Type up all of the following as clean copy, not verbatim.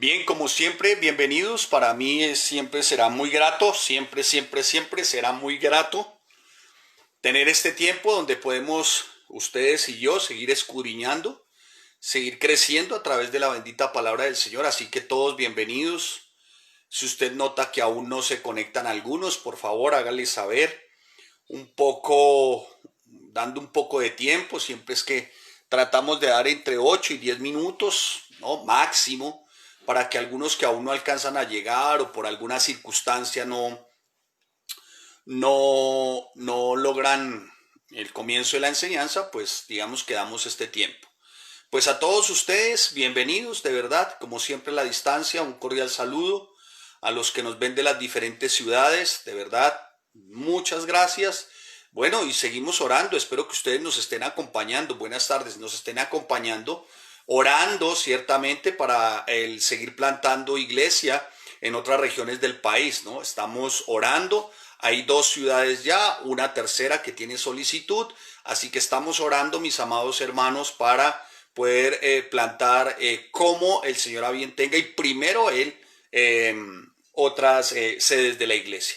Bien, como siempre, bienvenidos. Para mí siempre será muy grato, siempre será muy grato tener este tiempo donde podemos ustedes y yo seguir escudriñando, seguir creciendo a través de la bendita palabra del Señor. Así que todos bienvenidos. Si usted nota que aún no se conectan algunos, por favor hágale saber un poco, dando un poco de tiempo. Siempre es que tratamos de dar entre 8 y 10 minutos, ¿no? Máximo, para que algunos que aún no alcanzan a llegar o por alguna circunstancia no logran el comienzo de la enseñanza, pues digamos que damos este tiempo. Pues a todos ustedes, bienvenidos, de verdad, como siempre a la distancia, un cordial saludo a los que nos ven de las diferentes ciudades, de verdad, muchas gracias. Bueno, y seguimos orando, espero que ustedes nos estén acompañando, buenas tardes, nos estén acompañando, orando ciertamente para el seguir plantando iglesia en otras regiones del país, ¿no? Estamos orando, hay 2 ciudades ya, una tercera que tiene solicitud, así que estamos orando, mis amados hermanos, para poder plantar como el Señor a bien tenga y primero Él otras sedes de la iglesia.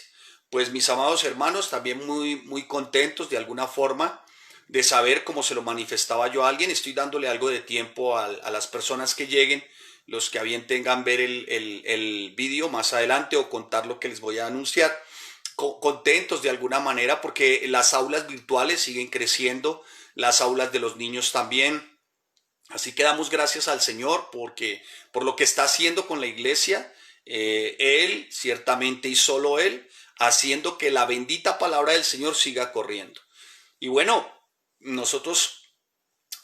Pues mis amados hermanos, también muy contentos de alguna forma de saber cómo se lo manifestaba yo a alguien. Estoy dándole algo de tiempo a las personas que lleguen, los que a bien tengan ver el vídeo más adelante o contar lo que les voy a anunciar. Contentos de alguna manera porque las aulas virtuales siguen creciendo, las aulas de los niños también. Así que damos gracias al Señor por lo que está haciendo con la iglesia, Él ciertamente y solo Él, haciendo que la bendita palabra del Señor siga corriendo. Y bueno, nosotros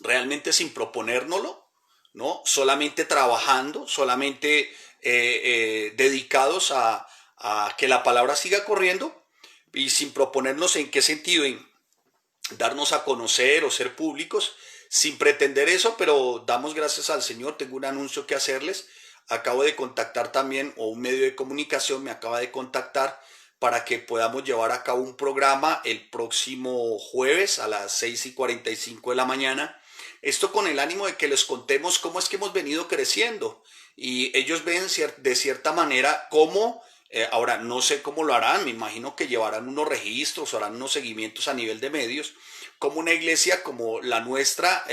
realmente sin proponérnoslo, ¿no? Solamente trabajando, solamente dedicados a que la palabra siga corriendo y sin proponernos en qué sentido, en darnos a conocer o ser públicos, sin pretender eso, pero damos gracias al Señor. Tengo un anuncio que hacerles. Acabo de contactar también, o un medio de comunicación me acaba de contactar para que podamos llevar a cabo un programa el próximo jueves a las 6:45 de la mañana. Esto con el ánimo de que les contemos cómo es que hemos venido creciendo. Y ellos ven de cierta manera cómo, ahora no sé cómo lo harán, me imagino que llevarán unos registros, harán unos seguimientos a nivel de medios, como una iglesia como la nuestra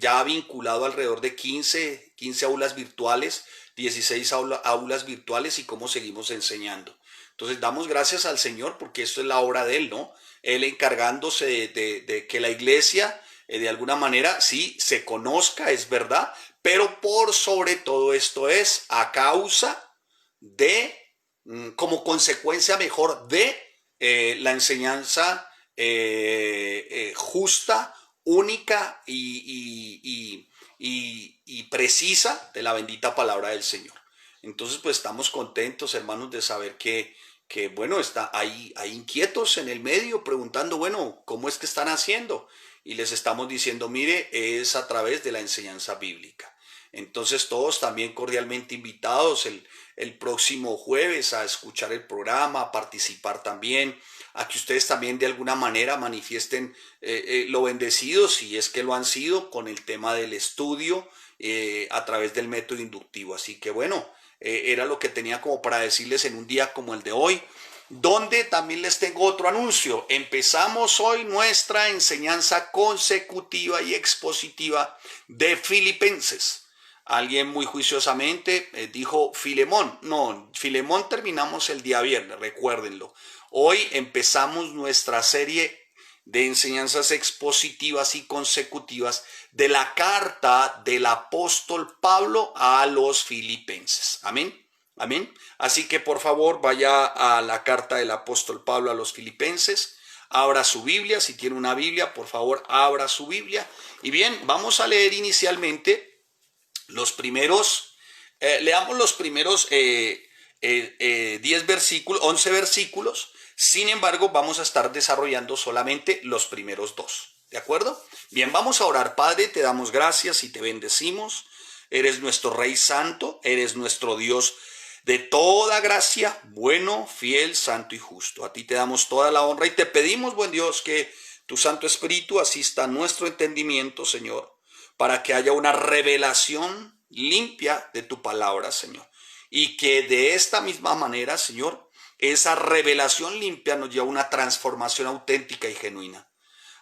ya ha vinculado alrededor de 15 aulas virtuales, 16 aulas virtuales y cómo seguimos enseñando. Entonces damos gracias al Señor porque esto es la obra de Él, ¿no? Él encargándose de que la iglesia de alguna manera sí se conozca, es verdad, pero por sobre todo esto es a causa de, como consecuencia mejor de la enseñanza justa, única y precisa de la bendita palabra del Señor. Entonces pues estamos contentos, hermanos, de saber que bueno, hay inquietos en el medio preguntando, bueno, ¿cómo es que están haciendo? Y les estamos diciendo, mire, es a través de la enseñanza bíblica. Entonces todos también cordialmente invitados el próximo jueves a escuchar el programa, a participar también, a que ustedes también de alguna manera manifiesten lo bendecidos, si es que lo han sido, con el tema del estudio a través del método inductivo. Así que bueno, era lo que tenía como para decirles en un día como el de hoy, donde también les tengo otro anuncio. Empezamos hoy nuestra enseñanza consecutiva y expositiva de Filipenses. Alguien muy juiciosamente dijo Filemón. No, Filemón terminamos el día viernes, recuérdenlo. Hoy empezamos nuestra serie de enseñanzas expositivas y consecutivas de la carta del apóstol Pablo a los filipenses. Amén. Amén. Así que por favor vaya a la carta del apóstol Pablo a los filipenses, abra su Biblia, si tiene una Biblia, por favor abra su Biblia. Y bien, vamos a leer inicialmente los primeros, leamos los primeros 10 versículos, 11 versículos. Sin embargo, vamos a estar desarrollando solamente los primeros 2. ¿De acuerdo? Bien, vamos a orar. Padre, te damos gracias y te bendecimos. Eres nuestro Rey Santo, eres nuestro Dios de toda gracia, bueno, fiel, santo y justo. A ti te damos toda la honra y te pedimos, buen Dios, que tu Santo Espíritu asista a nuestro entendimiento, Señor, para que haya una revelación limpia de tu palabra, Señor. y que de esta misma manera, Señor, esa revelación limpia nos lleva a una transformación auténtica y genuina.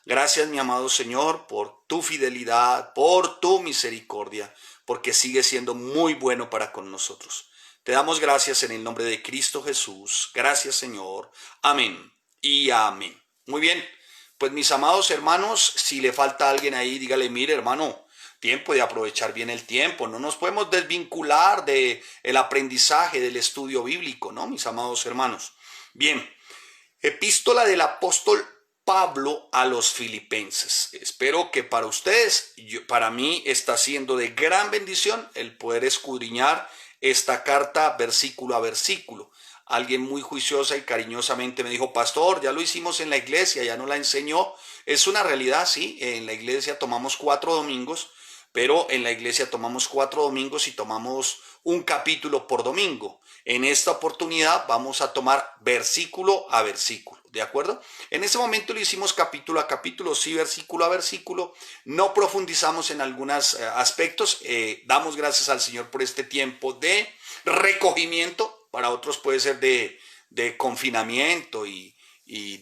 Gracias, mi amado Señor, por tu fidelidad, por tu misericordia, porque sigues siendo muy bueno para con nosotros. Te damos gracias en el nombre de Cristo Jesús. Gracias, Señor. Amén y amén. Muy bien, pues mis amados hermanos, si le falta alguien ahí, dígale, mire, hermano, tiempo de aprovechar bien el tiempo. No nos podemos desvincular del aprendizaje, del estudio bíblico, ¿no, mis amados hermanos? Bien, epístola del apóstol Pablo a los filipenses. Espero que para ustedes, para mí está siendo de gran bendición el poder escudriñar esta carta versículo a versículo. Alguien muy juiciosa y cariñosamente me dijo, pastor, ya lo hicimos en la iglesia, ya no la enseñó. Es una realidad, sí, en la iglesia tomamos 4 domingos, pero en la iglesia tomamos 4 domingos y tomamos un capítulo por domingo. En esta oportunidad vamos a tomar versículo a versículo, ¿de acuerdo? En ese momento lo hicimos capítulo a capítulo, sí, versículo a versículo. No profundizamos en algunos aspectos. Damos gracias al Señor por este tiempo de recogimiento. Para otros puede ser de confinamiento y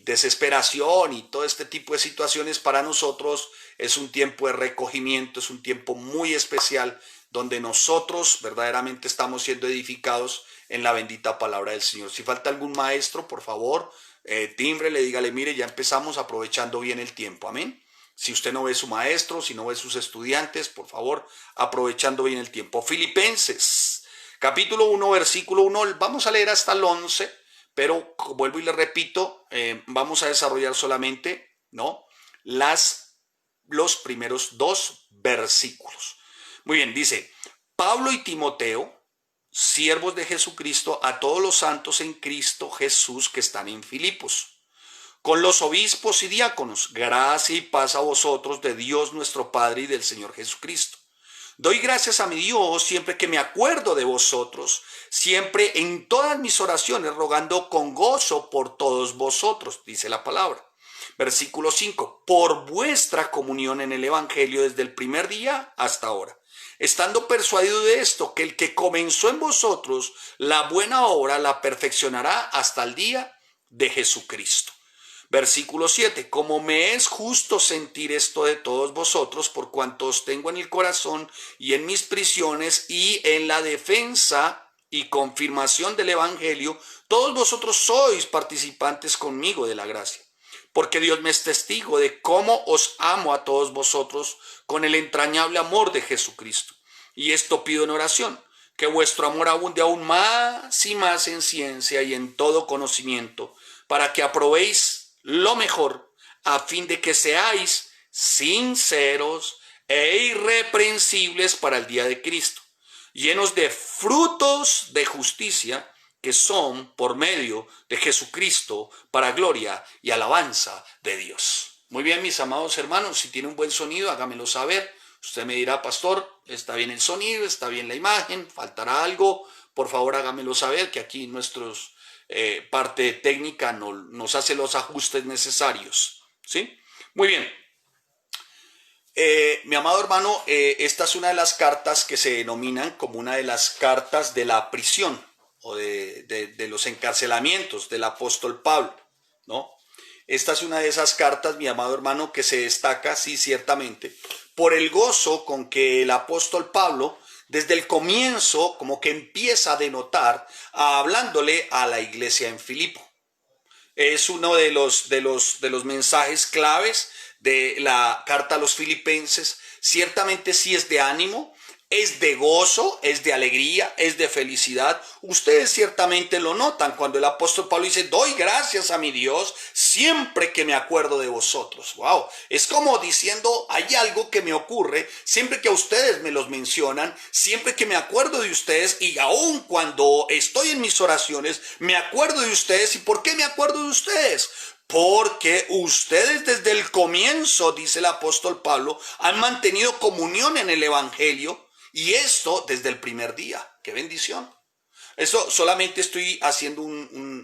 desesperación y todo este tipo de situaciones. Para nosotros es un tiempo de recogimiento, es un tiempo muy especial donde nosotros verdaderamente estamos siendo edificados en la bendita palabra del Señor. Si falta algún maestro, por favor, tímbrele, dígale, mire, ya empezamos aprovechando bien el tiempo, amén. Si usted no ve su maestro, si no ve sus estudiantes, por favor, aprovechando bien el tiempo. Filipenses, capítulo 1, versículo 1, vamos a leer hasta el 11, pero vuelvo y le repito, vamos a desarrollar solamente, ¿no?, los primeros 2 versículos. Muy bien, dice, Pablo y Timoteo, siervos de Jesucristo, a todos los santos en Cristo Jesús que están en Filipos, con los obispos y diáconos, gracia y paz a vosotros de Dios nuestro Padre y del Señor Jesucristo. Doy gracias a mi Dios siempre que me acuerdo de vosotros, siempre en todas mis oraciones, rogando con gozo por todos vosotros, dice la palabra. Versículo 5, por vuestra comunión en el Evangelio desde el primer día hasta ahora, estando persuadido de esto, que el que comenzó en vosotros la buena obra la perfeccionará hasta el día de Jesucristo. Versículo 7, como me es justo sentir esto de todos vosotros, por cuanto os tengo en el corazón y en mis prisiones y en la defensa y confirmación del Evangelio, todos vosotros sois participantes conmigo de la gracia. Porque Dios me es testigo de cómo os amo a todos vosotros con el entrañable amor de Jesucristo. Y esto pido en oración, que vuestro amor abunde aún más y más en ciencia y en todo conocimiento, para que aprobéis lo mejor, a fin de que seáis sinceros e irreprensibles para el día de Cristo, llenos de frutos de justicia, que son por medio de Jesucristo para gloria y alabanza de Dios. Muy bien, mis amados hermanos, si tiene un buen sonido, hágamelo saber. Usted me dirá, pastor, está bien el sonido, está bien la imagen, faltará algo. Por favor, hágamelo saber, que aquí nuestros parte técnica nos hace los ajustes necesarios. ¿Sí? Muy bien. Mi amado hermano, esta es una de las cartas que se denominan como una de las cartas de la prisión o de los encarcelamientos del apóstol Pablo, ¿no? Esta es una de esas cartas, mi amado hermano, que se destaca, sí, ciertamente, por el gozo con que el apóstol Pablo, desde el comienzo, como que empieza a denotar, hablándole a la iglesia en Filipo. Es uno de los mensajes claves de la carta a los filipenses. Ciertamente sí es de ánimo, es de gozo, es de alegría, es de felicidad. Ustedes ciertamente lo notan cuando el apóstol Pablo dice, doy gracias a mi Dios siempre que me acuerdo de vosotros. Wow, es como diciendo, hay algo que me ocurre siempre que a ustedes me los mencionan, siempre que me acuerdo de ustedes, y aun cuando estoy en mis oraciones, me acuerdo de ustedes. ¿Y por qué me acuerdo de ustedes? Porque ustedes desde el comienzo, dice el apóstol Pablo, han mantenido comunión en el Evangelio, y esto desde el primer día. ¡Qué bendición! Esto solamente estoy haciendo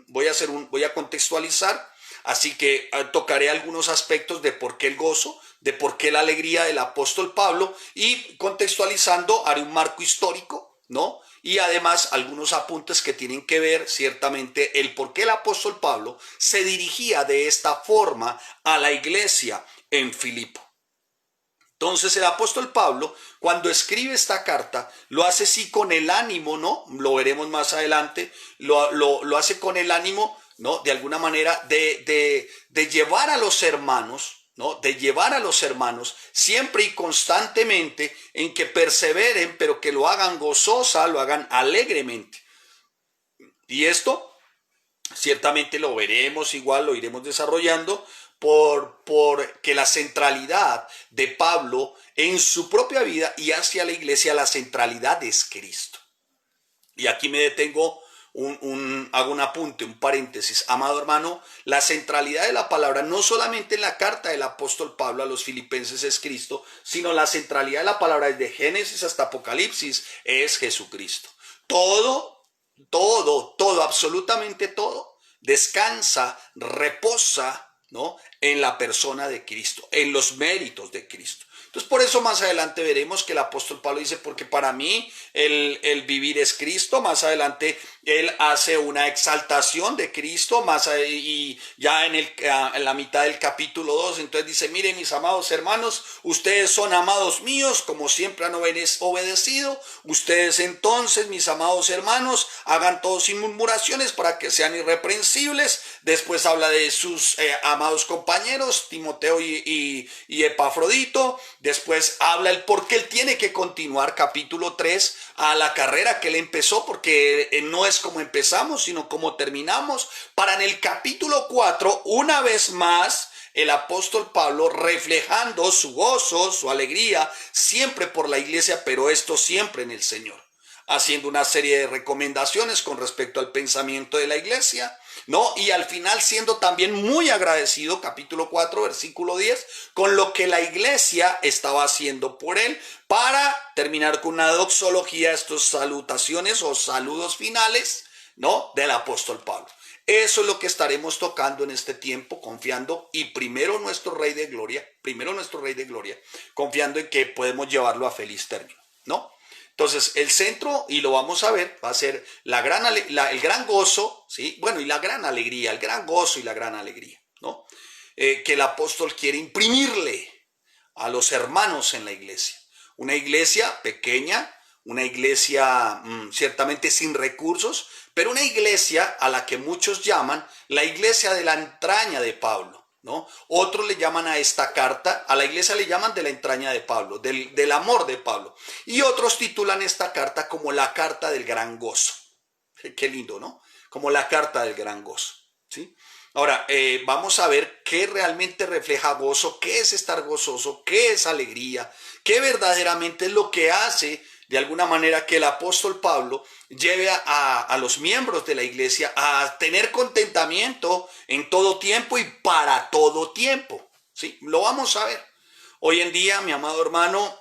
voy a contextualizar, así que tocaré algunos aspectos de por qué el gozo, de por qué la alegría del apóstol Pablo, y contextualizando haré un marco histórico, ¿no? y además algunos apuntes que tienen que ver ciertamente el por qué el apóstol Pablo se dirigía de esta forma a la iglesia en Filipo. Entonces el apóstol Pablo, cuando escribe esta carta, lo hace sí con el ánimo, ¿no? Lo veremos más adelante, lo hace con el ánimo, ¿no? De alguna manera de llevar a los hermanos, ¿no? De llevar a los hermanos siempre y constantemente en que perseveren, pero que lo hagan gozosa, lo hagan alegremente. Y esto ciertamente lo veremos igual, lo iremos desarrollando, porque la centralidad de Pablo en su propia vida y hacia la iglesia, la centralidad es Cristo. Y aquí me detengo, hago un apunte, un paréntesis. Amado hermano, la centralidad de la palabra no solamente en la carta del apóstol Pablo a los filipenses es Cristo, sino la centralidad de la palabra desde Génesis hasta Apocalipsis es Jesucristo. Todo, absolutamente todo, descansa, reposa, ¿no? En la persona de Cristo, en los méritos de Cristo. Entonces, por eso más adelante veremos que el apóstol Pablo dice, porque para mí el vivir es Cristo. Más adelante él hace una exaltación de Cristo, y ya en la mitad del capítulo 2, entonces dice, miren mis amados hermanos, ustedes son amados míos, como siempre han obedecido. Ustedes entonces, mis amados hermanos, hagan todo sin murmuraciones para que sean irreprensibles. Después habla de sus amados compañeros, Timoteo y Epafrodito. Después habla el por qué él tiene que continuar, capítulo 3, a la carrera que él empezó, porque no es como empezamos, sino como terminamos. Para en el capítulo 4, una vez más, el apóstol Pablo reflejando su gozo, su alegría, siempre por la iglesia, pero esto siempre en el Señor, haciendo una serie de recomendaciones con respecto al pensamiento de la iglesia, ¿no? Y al final siendo también muy agradecido, capítulo 4, versículo 10, con lo que la iglesia estaba haciendo por él, para terminar con una doxología, estas salutaciones o saludos finales, ¿no? Del apóstol Pablo. Eso es lo que estaremos tocando en este tiempo, confiando, y primero nuestro Rey de Gloria, confiando en que podemos llevarlo a feliz término, ¿no? Entonces, el centro, y lo vamos a ver, va a ser el gran gozo, ¿sí? Bueno, y la gran alegría, el gran gozo y la gran alegría, ¿no? Que el apóstol quiere imprimirle a los hermanos en la iglesia. Una iglesia pequeña, una iglesia ciertamente sin recursos, pero una iglesia a la que muchos llaman la iglesia de la entraña de Pablo, ¿no? Otros le llaman a esta carta, a la iglesia le llaman de la entraña de Pablo, del amor de Pablo. Y otros titulan esta carta como la carta del gran gozo. Qué lindo, ¿no? Como la carta del gran gozo, ¿sí? Ahora, vamos a ver qué realmente refleja gozo, qué es estar gozoso, qué es alegría, qué verdaderamente es lo que hace de alguna manera que el apóstol Pablo lleve a los miembros de la iglesia a tener contentamiento en todo tiempo y para todo tiempo, ¿sí? Lo vamos a ver. Hoy en día, mi amado hermano,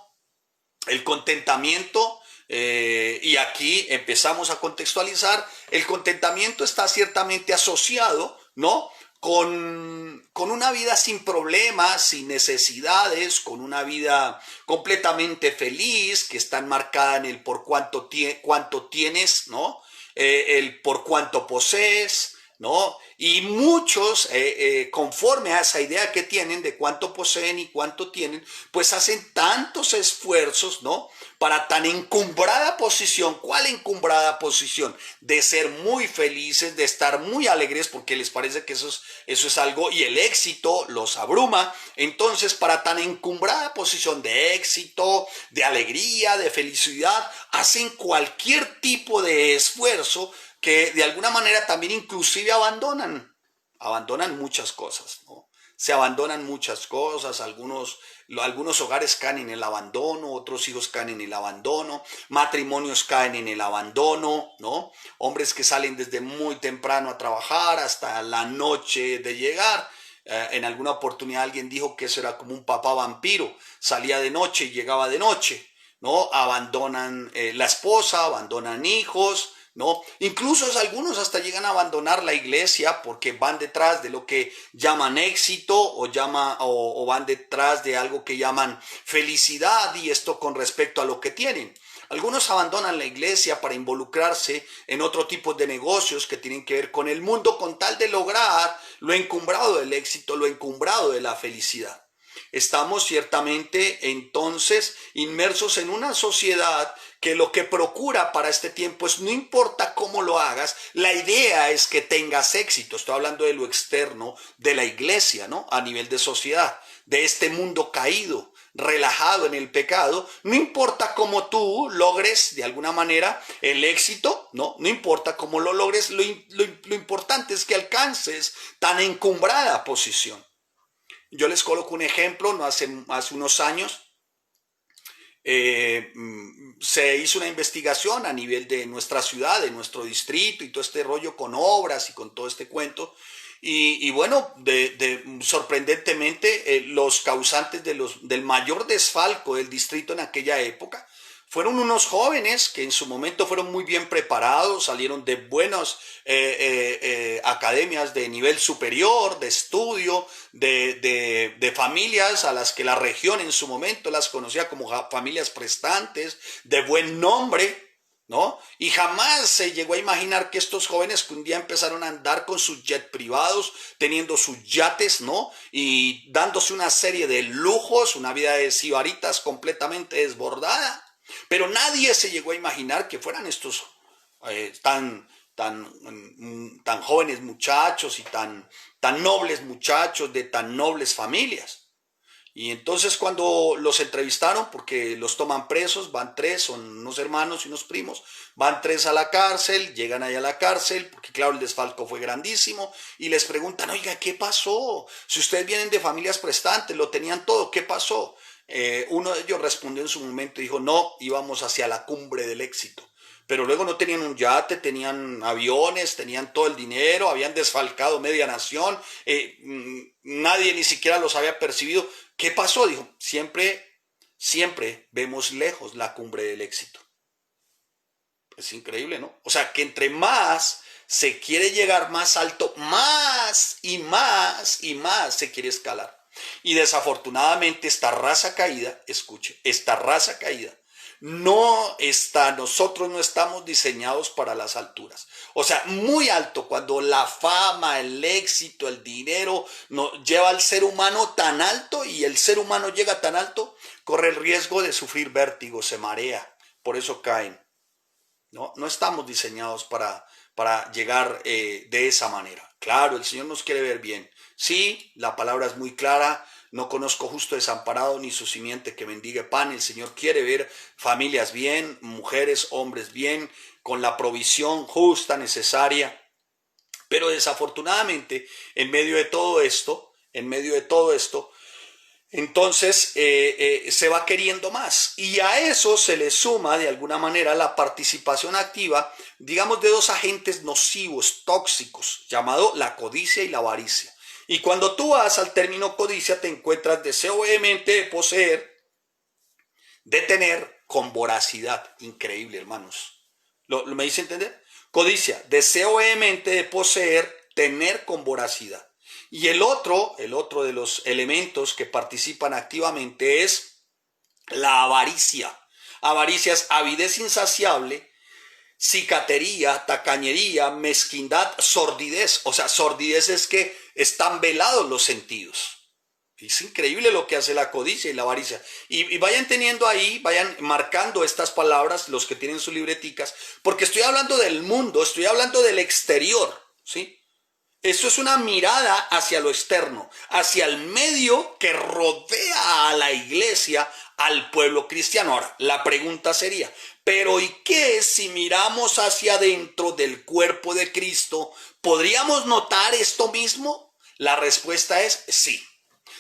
el contentamiento, y aquí empezamos a contextualizar, el contentamiento está ciertamente asociado, ¿no? Con una vida sin problemas, sin necesidades, con una vida completamente feliz, que está enmarcada en el por cuánto tienes, ¿no? El por cuánto posees, ¿no? Y muchos, conforme a esa idea que tienen de cuánto poseen y cuánto tienen, pues hacen tantos esfuerzos, ¿no? Para tan encumbrada posición. ¿Cuál encumbrada posición? De ser muy felices, de estar muy alegres, porque les parece que eso es algo, y el éxito los abruma. Entonces, para tan encumbrada posición de éxito, de alegría, de felicidad, hacen cualquier tipo de esfuerzo que de alguna manera también inclusive abandonan muchas cosas, ¿no? Se abandonan muchas cosas, algunos hogares caen en el abandono, otros hijos caen en el abandono, matrimonios caen en el abandono, ¿no? Hombres que salen desde muy temprano a trabajar hasta la noche de llegar. En alguna oportunidad alguien dijo que eso era como un papá vampiro, salía de noche y llegaba de noche, ¿no? Abandonan la esposa, abandonan hijos, ¿no? Incluso algunos hasta llegan a abandonar la iglesia porque van detrás de lo que llaman éxito o van detrás de algo que llaman felicidad, y esto con respecto a lo que tienen. Algunos abandonan la iglesia para involucrarse en otro tipo de negocios que tienen que ver con el mundo con tal de lograr lo encumbrado del éxito, lo encumbrado de la felicidad. Estamos ciertamente entonces inmersos en una sociedad que lo que procura para este tiempo es, no importa cómo lo hagas, la idea es que tengas éxito. Estoy hablando de lo externo de la iglesia, ¿no? A nivel de sociedad, de este mundo caído, relajado en el pecado. No importa cómo tú logres de alguna manera el éxito, no importa cómo lo logres, lo importante es que alcances tan encumbrada posición. Yo les coloco un ejemplo. No hace unos años se hizo una investigación a nivel de nuestra ciudad, de nuestro distrito y todo este rollo con obras y con todo este cuento. Y bueno, sorprendentemente, los causantes del mayor desfalco del distrito en aquella época fueron unos jóvenes que en su momento fueron muy bien preparados, salieron de buenas academias de nivel superior, de estudio, de familias a las que la región en su momento las conocía como familias prestantes, de buen nombre, ¿no? Y jamás se llegó a imaginar que estos jóvenes que un día empezaron a andar con sus jets privados, teniendo sus yates, ¿no? Y dándose una serie de lujos, una vida de sibaritas completamente desbordada. Pero nadie se llegó a imaginar que fueran estos tan jóvenes muchachos y tan nobles muchachos de tan nobles familias. Y entonces cuando los entrevistaron, porque los toman presos, van 3, son unos hermanos y unos primos, van 3 a la cárcel, llegan allá a la cárcel, porque claro, el desfalco fue grandísimo, y les preguntan, oiga, ¿qué pasó? Si ustedes vienen de familias prestantes, lo tenían todo, ¿qué pasó? Uno de ellos respondió en su momento y dijo, no, íbamos hacia la cumbre del éxito. Pero luego no tenían un yate, tenían aviones, tenían todo el dinero, habían desfalcado media nación, nadie ni siquiera los había percibido. ¿Qué pasó? Dijo, siempre vemos lejos la cumbre del éxito. Es increíble, ¿no? O sea, que entre más se quiere llegar más alto, más y más y más se quiere escalar. Y desafortunadamente esta raza caída, escuche, esta raza caída, nosotros no estamos diseñados para las alturas. O sea, muy alto, cuando la fama, el éxito, el dinero lleva al ser humano tan alto, y el ser humano llega tan alto, corre el riesgo de sufrir vértigo, se marea, por eso caen. No estamos diseñados para llegar de esa manera. Claro, el Señor nos quiere ver bien. Sí, la palabra es muy clara. No conozco justo desamparado ni su simiente que mendigue pan. El Señor quiere ver familias bien, mujeres, hombres bien, con la provisión justa, necesaria. Pero desafortunadamente, en medio de todo esto, entonces se va queriendo más, y a eso se le suma de alguna manera la participación activa, digamos, de 2 agentes nocivos, tóxicos, llamado la codicia y la avaricia. Y cuando tú vas al término codicia, te encuentras deseo vehemente de poseer, de tener, con voracidad. Increíble, hermanos. ¿Me hice entender? Codicia, deseo vehemente de poseer, tener con voracidad. Y el otro de los elementos que participan activamente es la avaricia. Avaricia es avidez insaciable, cicatería, tacañería, mezquindad, sordidez. O sea, sordidez es que están velados los sentidos. Es increíble lo que hace la codicia y la avaricia. Y vayan teniendo ahí, vayan marcando estas palabras, los que tienen sus libreticas, porque estoy hablando del mundo, estoy hablando del exterior, ¿sí? Esto es una mirada hacia lo externo, hacia el medio que rodea a la iglesia, al pueblo cristiano. Ahora, la pregunta sería, ¿pero y qué si miramos hacia adentro del cuerpo de Cristo? ¿Podríamos notar esto mismo? La respuesta es sí.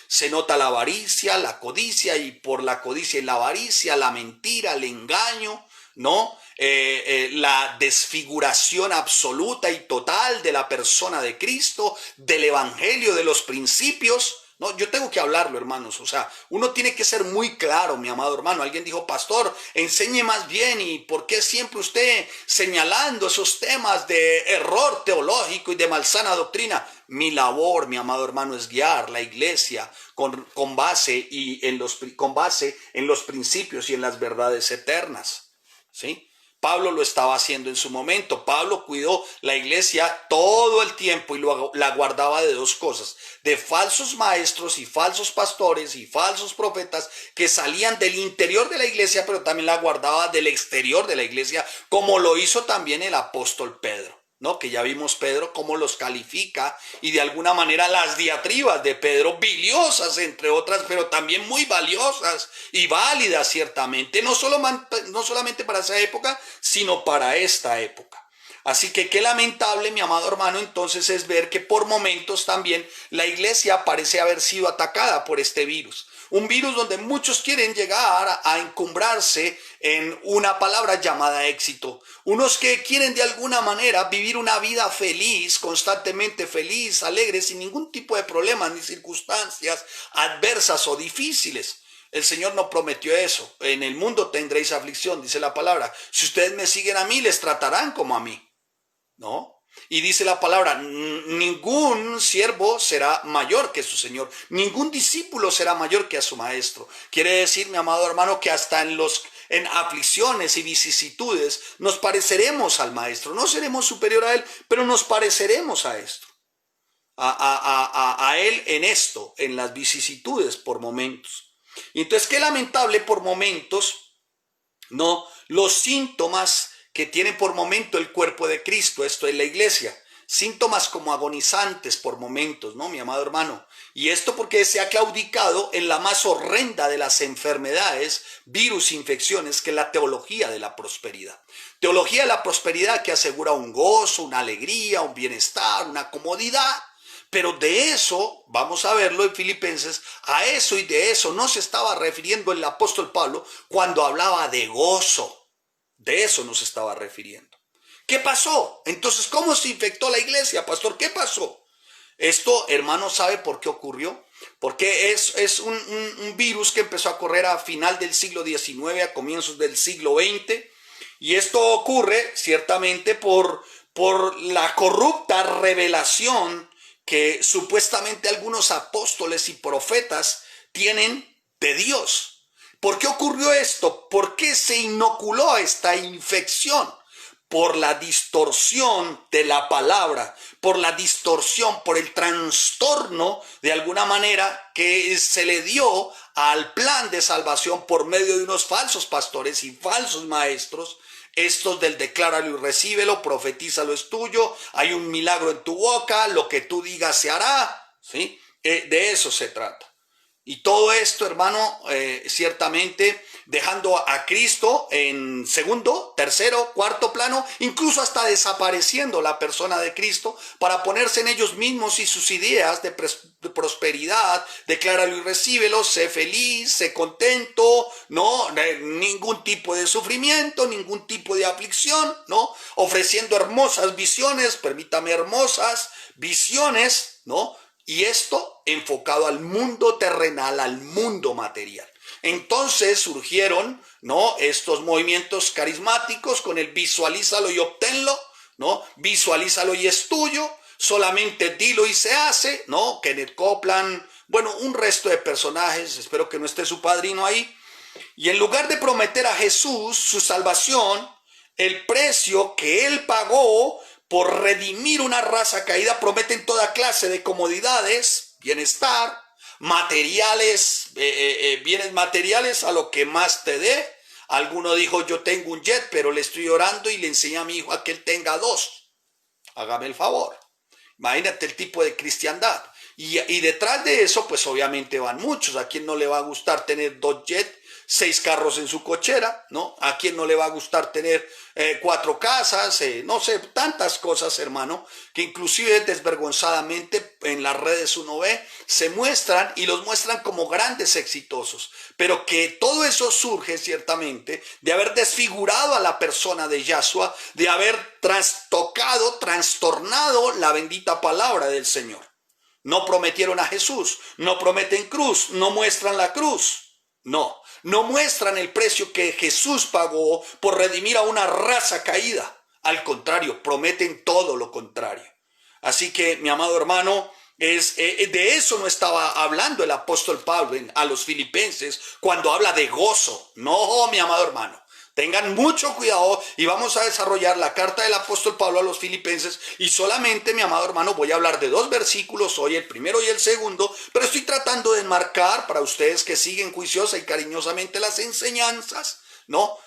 Se nota la avaricia, la codicia, y por la codicia y la avaricia, la mentira, el engaño, ¿no? La desfiguración absoluta y total de la persona de Cristo, del evangelio, de los principios, No, yo tengo que hablarlo, hermanos. O sea, uno tiene que ser muy claro, mi amado hermano. Alguien dijo, pastor, enseñe más bien. ¿Y por qué siempre usted señalando esos temas de error teológico y de malsana doctrina? Mi labor, mi amado hermano, es guiar la iglesia con base en los principios y en las verdades eternas. ¿Sí? Pablo lo estaba haciendo en su momento. Pablo cuidó la iglesia todo el tiempo y la guardaba de dos cosas: de falsos maestros y falsos pastores y falsos profetas que salían del interior de la iglesia, pero también la guardaba del exterior de la iglesia, como lo hizo también el apóstol Pedro, ¿no? Que ya vimos Pedro cómo los califica, y de alguna manera las diatribas de Pedro, biliosas entre otras, pero también muy valiosas y válidas ciertamente, no solamente para esa época, sino para esta época. Así que qué lamentable, mi amado hermano, entonces es ver que por momentos también la iglesia parece haber sido atacada por este virus. Un virus donde muchos quieren llegar a encumbrarse en una palabra llamada éxito. Unos que quieren de alguna manera vivir una vida feliz, constantemente feliz, alegre, sin ningún tipo de problemas ni circunstancias adversas o difíciles. El Señor no prometió eso. En el mundo tendréis aflicción, dice la palabra. Si ustedes me siguen a mí, les tratarán como a mí, ¿no? Y dice la palabra, ningún siervo será mayor que su Señor, ningún discípulo será mayor que a su maestro. Quiere decir, mi amado hermano, que hasta en aflicciones y vicisitudes nos pareceremos al maestro. No seremos superior a él, pero nos pareceremos a esto, a él en esto, en las vicisitudes por momentos. Y entonces qué lamentable por momentos, ¿no? Los síntomas que tiene por momento el cuerpo de Cristo, esto es la iglesia, síntomas como agonizantes por momentos, ¿no, mi amado hermano? Y esto porque se ha claudicado en la más horrenda de las enfermedades, virus, infecciones, que es la teología de la prosperidad. Teología de la prosperidad que asegura un gozo, una alegría, un bienestar, una comodidad. Pero de eso, vamos a verlo en Filipenses, a eso y de eso no se estaba refiriendo el apóstol Pablo cuando hablaba de gozo. De eso nos estaba refiriendo. ¿Qué pasó? Entonces, ¿cómo se infectó la iglesia, pastor? ¿Qué pasó? Esto, hermano, ¿sabe por qué ocurrió? Porque es un virus que empezó a correr a final del siglo XIX, a comienzos del siglo XX. Y esto ocurre ciertamente por la corrupta revelación que supuestamente algunos apóstoles y profetas tienen de Dios. ¿Por qué ocurrió esto? ¿Por qué se inoculó esta infección? Por la distorsión de la palabra, por la distorsión, por el trastorno de alguna manera que se le dio al plan de salvación por medio de unos falsos pastores y falsos maestros. Estos del decláralo y recíbelo, profetízalo es tuyo, hay un milagro en tu boca, lo que tú digas se hará, ¿sí? De eso se trata. Y todo esto, hermano, ciertamente dejando a Cristo en segundo, tercero, cuarto plano, incluso hasta desapareciendo la persona de Cristo para ponerse en ellos mismos y sus ideas de prosperidad, decláralo y recíbelo, sé feliz, sé contento, no, ningún tipo de sufrimiento, ningún tipo de aflicción, ¿no? Ofreciendo hermosas visiones, permítame, hermosas visiones, ¿no? Y esto enfocado al mundo terrenal, al mundo material. Entonces surgieron, ¿no?, estos movimientos carismáticos con el visualízalo y obténlo, ¿no? Visualízalo y es tuyo, solamente dilo y se hace, ¿no? Kenneth Copeland, bueno, un resto de personajes, espero que no esté su padrino ahí. Y en lugar de prometer a Jesús su salvación, el precio que él pagó por redimir una raza caída, prometen toda clase de comodidades, bienestar, materiales, bienes materiales a lo que más te dé. Alguno dijo, yo tengo un jet, pero le estoy orando y le enseñé a mi hijo a que él tenga dos. Hágame el favor. Imagínate el tipo de cristiandad. Y detrás de eso, pues obviamente van muchos. ¿A quién no le va a gustar tener dos jets, 6 carros en su cochera, ¿no? ¿A quién no le va a gustar tener 4 casas? No sé, tantas cosas, hermano, que inclusive desvergonzadamente en las redes uno ve, se muestran y los muestran como grandes exitosos. Pero que todo eso surge ciertamente de haber desfigurado a la persona de Yahshua, de haber trastocado, trastornado la bendita palabra del Señor. No prometieron a Jesús, no prometen cruz, no muestran la cruz. No muestran el precio que Jesús pagó por redimir a una raza caída. Al contrario, prometen todo lo contrario. Así que, mi amado hermano, de eso no estaba hablando el apóstol Pablo a los filipenses cuando habla de gozo. No, mi amado hermano. Tengan mucho cuidado y vamos a desarrollar la carta del apóstol Pablo a los filipenses y solamente, mi amado hermano, voy a hablar de 2 versículos hoy, el primero y el segundo, pero estoy tratando de enmarcar para ustedes que siguen juiciosa y cariñosamente las enseñanzas, ¿no?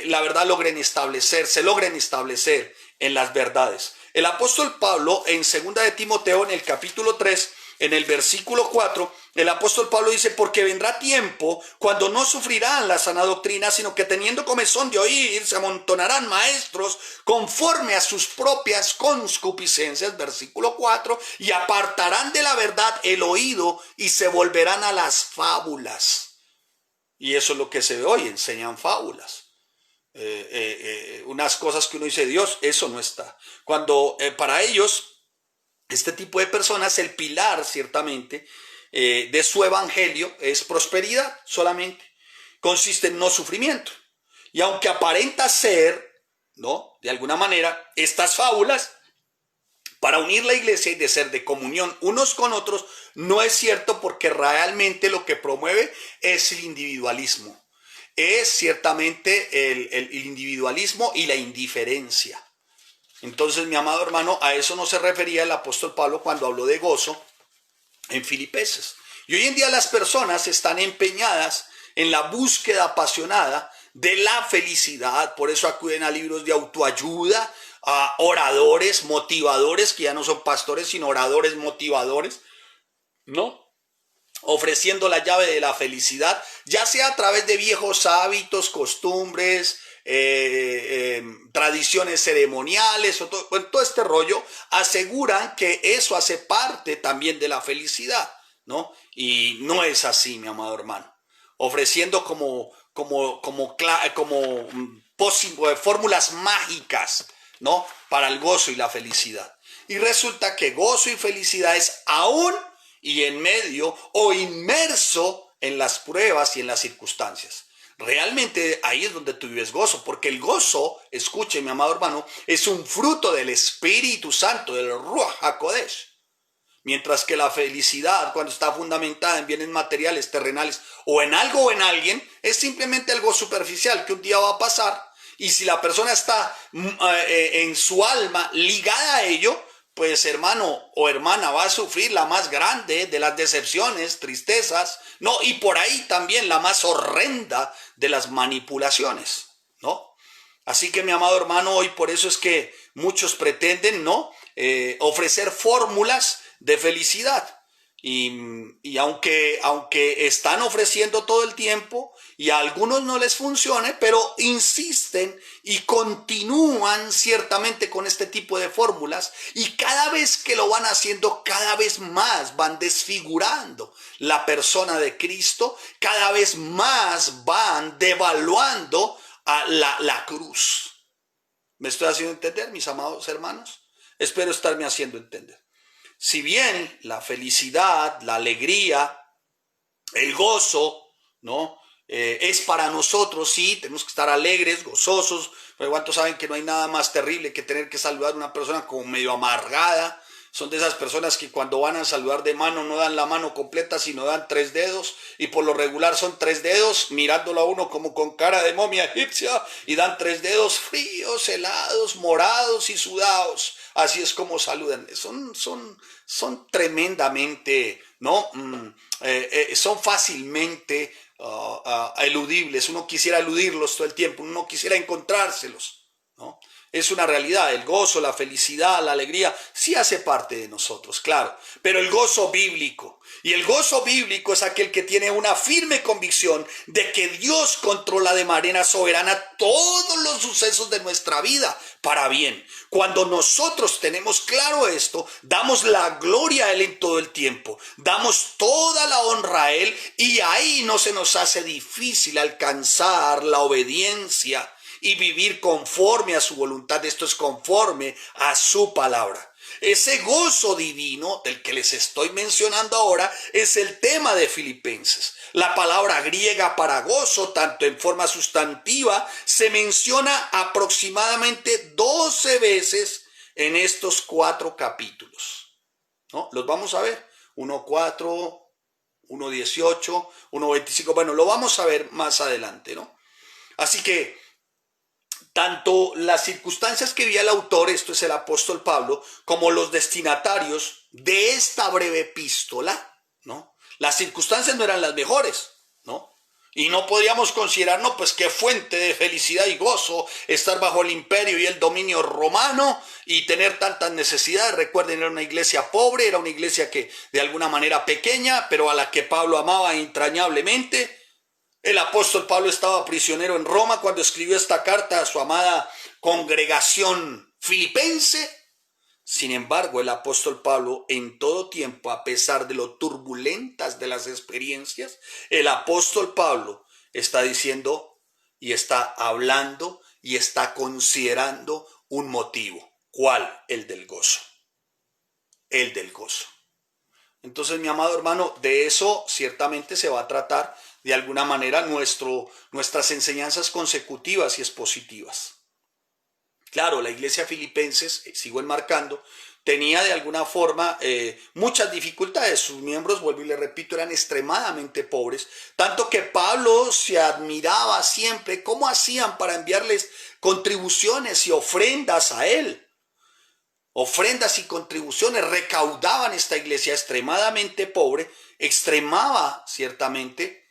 La verdad se logren establecer en las verdades. El apóstol Pablo en 2 de Timoteo, en el capítulo 3, en el versículo 4, el apóstol Pablo dice, porque vendrá tiempo cuando no sufrirán la sana doctrina, sino que teniendo comezón de oír, se amontonarán maestros conforme a sus propias concupiscencias, versículo 4, y apartarán de la verdad el oído y se volverán a las fábulas. Y eso es lo que se ve hoy, enseñan fábulas. Unas cosas que uno dice, Dios, eso no está. Cuando para ellos, este tipo de personas, el pilar ciertamente de su evangelio es prosperidad solamente. Consiste en no sufrimiento. Y aunque aparenta ser, ¿no?, de alguna manera, estas fábulas para unir la iglesia y de ser de comunión unos con otros, no es cierto, porque realmente lo que promueve es el individualismo. Es ciertamente el individualismo y la indiferencia. Entonces, mi amado hermano, a eso no se refería el apóstol Pablo cuando habló de gozo en Filipenses. Y hoy en día las personas están empeñadas en la búsqueda apasionada de la felicidad. Por eso acuden a libros de autoayuda, a oradores, motivadores, que ya no son pastores, sino oradores motivadores, ¿no?, ofreciendo la llave de la felicidad, ya sea a través de viejos hábitos, costumbres, tradiciones ceremoniales, o todo este rollo. Aseguran que eso hace parte también de la felicidad, ¿no? Y no es así, mi amado hermano. Ofreciendo como fórmulas mágicas, ¿no?, para el gozo y la felicidad. Y resulta que gozo y felicidad es aún y en medio o inmerso en las pruebas y en las circunstancias. Realmente ahí es donde tú vives gozo, porque el gozo, escuche, mi amado hermano, es un fruto del Espíritu Santo, del Ruach HaKodesh. Mientras que la felicidad, cuando está fundamentada en bienes materiales, terrenales, o en algo o en alguien, es simplemente algo superficial que un día va a pasar. Y si la persona está en su alma ligada a ello, pues hermano o hermana va a sufrir la más grande de las decepciones, tristezas, ¿no? Y por ahí también la más horrenda de las manipulaciones, ¿no? Así que, mi amado hermano, hoy por eso es que muchos pretenden, ¿no?, ofrecer fórmulas de felicidad. Y aunque están ofreciendo todo el tiempo y a algunos no les funcione, pero insisten y continúan ciertamente con este tipo de fórmulas, y cada vez que lo van haciendo, cada vez más van desfigurando la persona de Cristo, cada vez más van devaluando a la cruz. ¿Me estoy haciendo entender, mis amados hermanos? Espero estarme haciendo entender. Si bien la felicidad, la alegría, el gozo, ¿no?, es para nosotros, sí, tenemos que estar alegres, gozosos, pero ¿cuántos saben que no hay nada más terrible que tener que saludar a una persona como medio amargada? Son de esas personas que cuando van a saludar de mano no dan la mano completa, sino dan 3 dedos, y por lo regular son 3 dedos mirándolo a uno como con cara de momia egipcia, y dan 3 dedos fríos, helados, morados y sudados. Así es como saludan. Son tremendamente, ¿no? Son fácilmente eludibles. Uno quisiera eludirlos todo el tiempo, uno quisiera encontrárselos, ¿no? Es una realidad. El gozo, la felicidad, la alegría, sí hace parte de nosotros, claro. Pero el gozo bíblico, y el gozo bíblico es aquel que tiene una firme convicción de que Dios controla de manera soberana todos los sucesos de nuestra vida para bien. Cuando nosotros tenemos claro esto, damos la gloria a Él en todo el tiempo, damos toda la honra a Él, y ahí no se nos hace difícil alcanzar la obediencia y vivir conforme a su voluntad. Esto es conforme a su palabra. Ese gozo divino del que les estoy mencionando ahora es el tema de Filipenses. La palabra griega para gozo, tanto en forma sustantiva, se menciona aproximadamente 12 veces en estos 4 capítulos, ¿no? Los vamos a ver, 1:4, 1:18, 1:25, bueno, lo vamos a ver más adelante, ¿no? Así que tanto las circunstancias que vivía el autor, esto es el apóstol Pablo, como los destinatarios de esta breve epístola, ¿no? Las circunstancias no eran las mejores, ¿no? Y no podríamos considerar, no, pues qué fuente de felicidad y gozo estar bajo el imperio y el dominio romano y tener tantas necesidades. Recuerden, era una iglesia pobre, era una iglesia que de alguna manera pequeña, pero a la que Pablo amaba entrañablemente. El apóstol Pablo estaba prisionero en Roma cuando escribió esta carta a su amada congregación filipense. Sin embargo, el apóstol Pablo, en todo tiempo, a pesar de lo turbulentas de las experiencias, el apóstol Pablo está diciendo y está hablando y está considerando un motivo. ¿Cuál? El del gozo. El del gozo. Entonces, mi amado hermano, de eso ciertamente se va a tratar de alguna manera nuestras enseñanzas consecutivas y expositivas. Claro, la iglesia filipenses, sigo enmarcando, tenía de alguna forma muchas dificultades. Sus miembros, vuelvo y le repito, eran extremadamente pobres, tanto que Pablo se admiraba siempre cómo hacían para enviarles contribuciones y ofrendas a él. Ofrendas y contribuciones recaudaban esta iglesia extremadamente pobre, extremadamente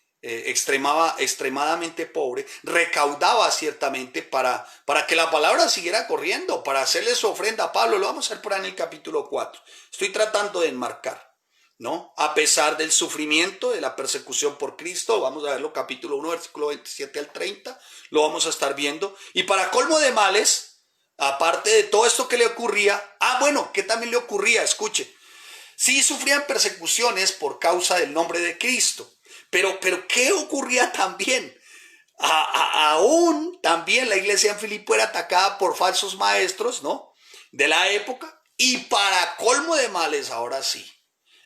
pobre, recaudaba ciertamente para que la palabra siguiera corriendo, para hacerle su ofrenda a Pablo. Lo vamos a ver por ahí en el capítulo 4. Estoy tratando de enmarcar, ¿no? A pesar del sufrimiento, de la persecución por Cristo, vamos a verlo, capítulo 1, versículo 27 al 30, lo vamos a estar viendo. Y para colmo de males, aparte de todo esto que le ocurría, ¿qué también le ocurría? Escuche, sí sufrían persecuciones por causa del nombre de Cristo, pero ¿qué ocurría también? Aún también la iglesia en Filipo era atacada por falsos maestros, ¿no? De la época, y para colmo de males, ahora sí,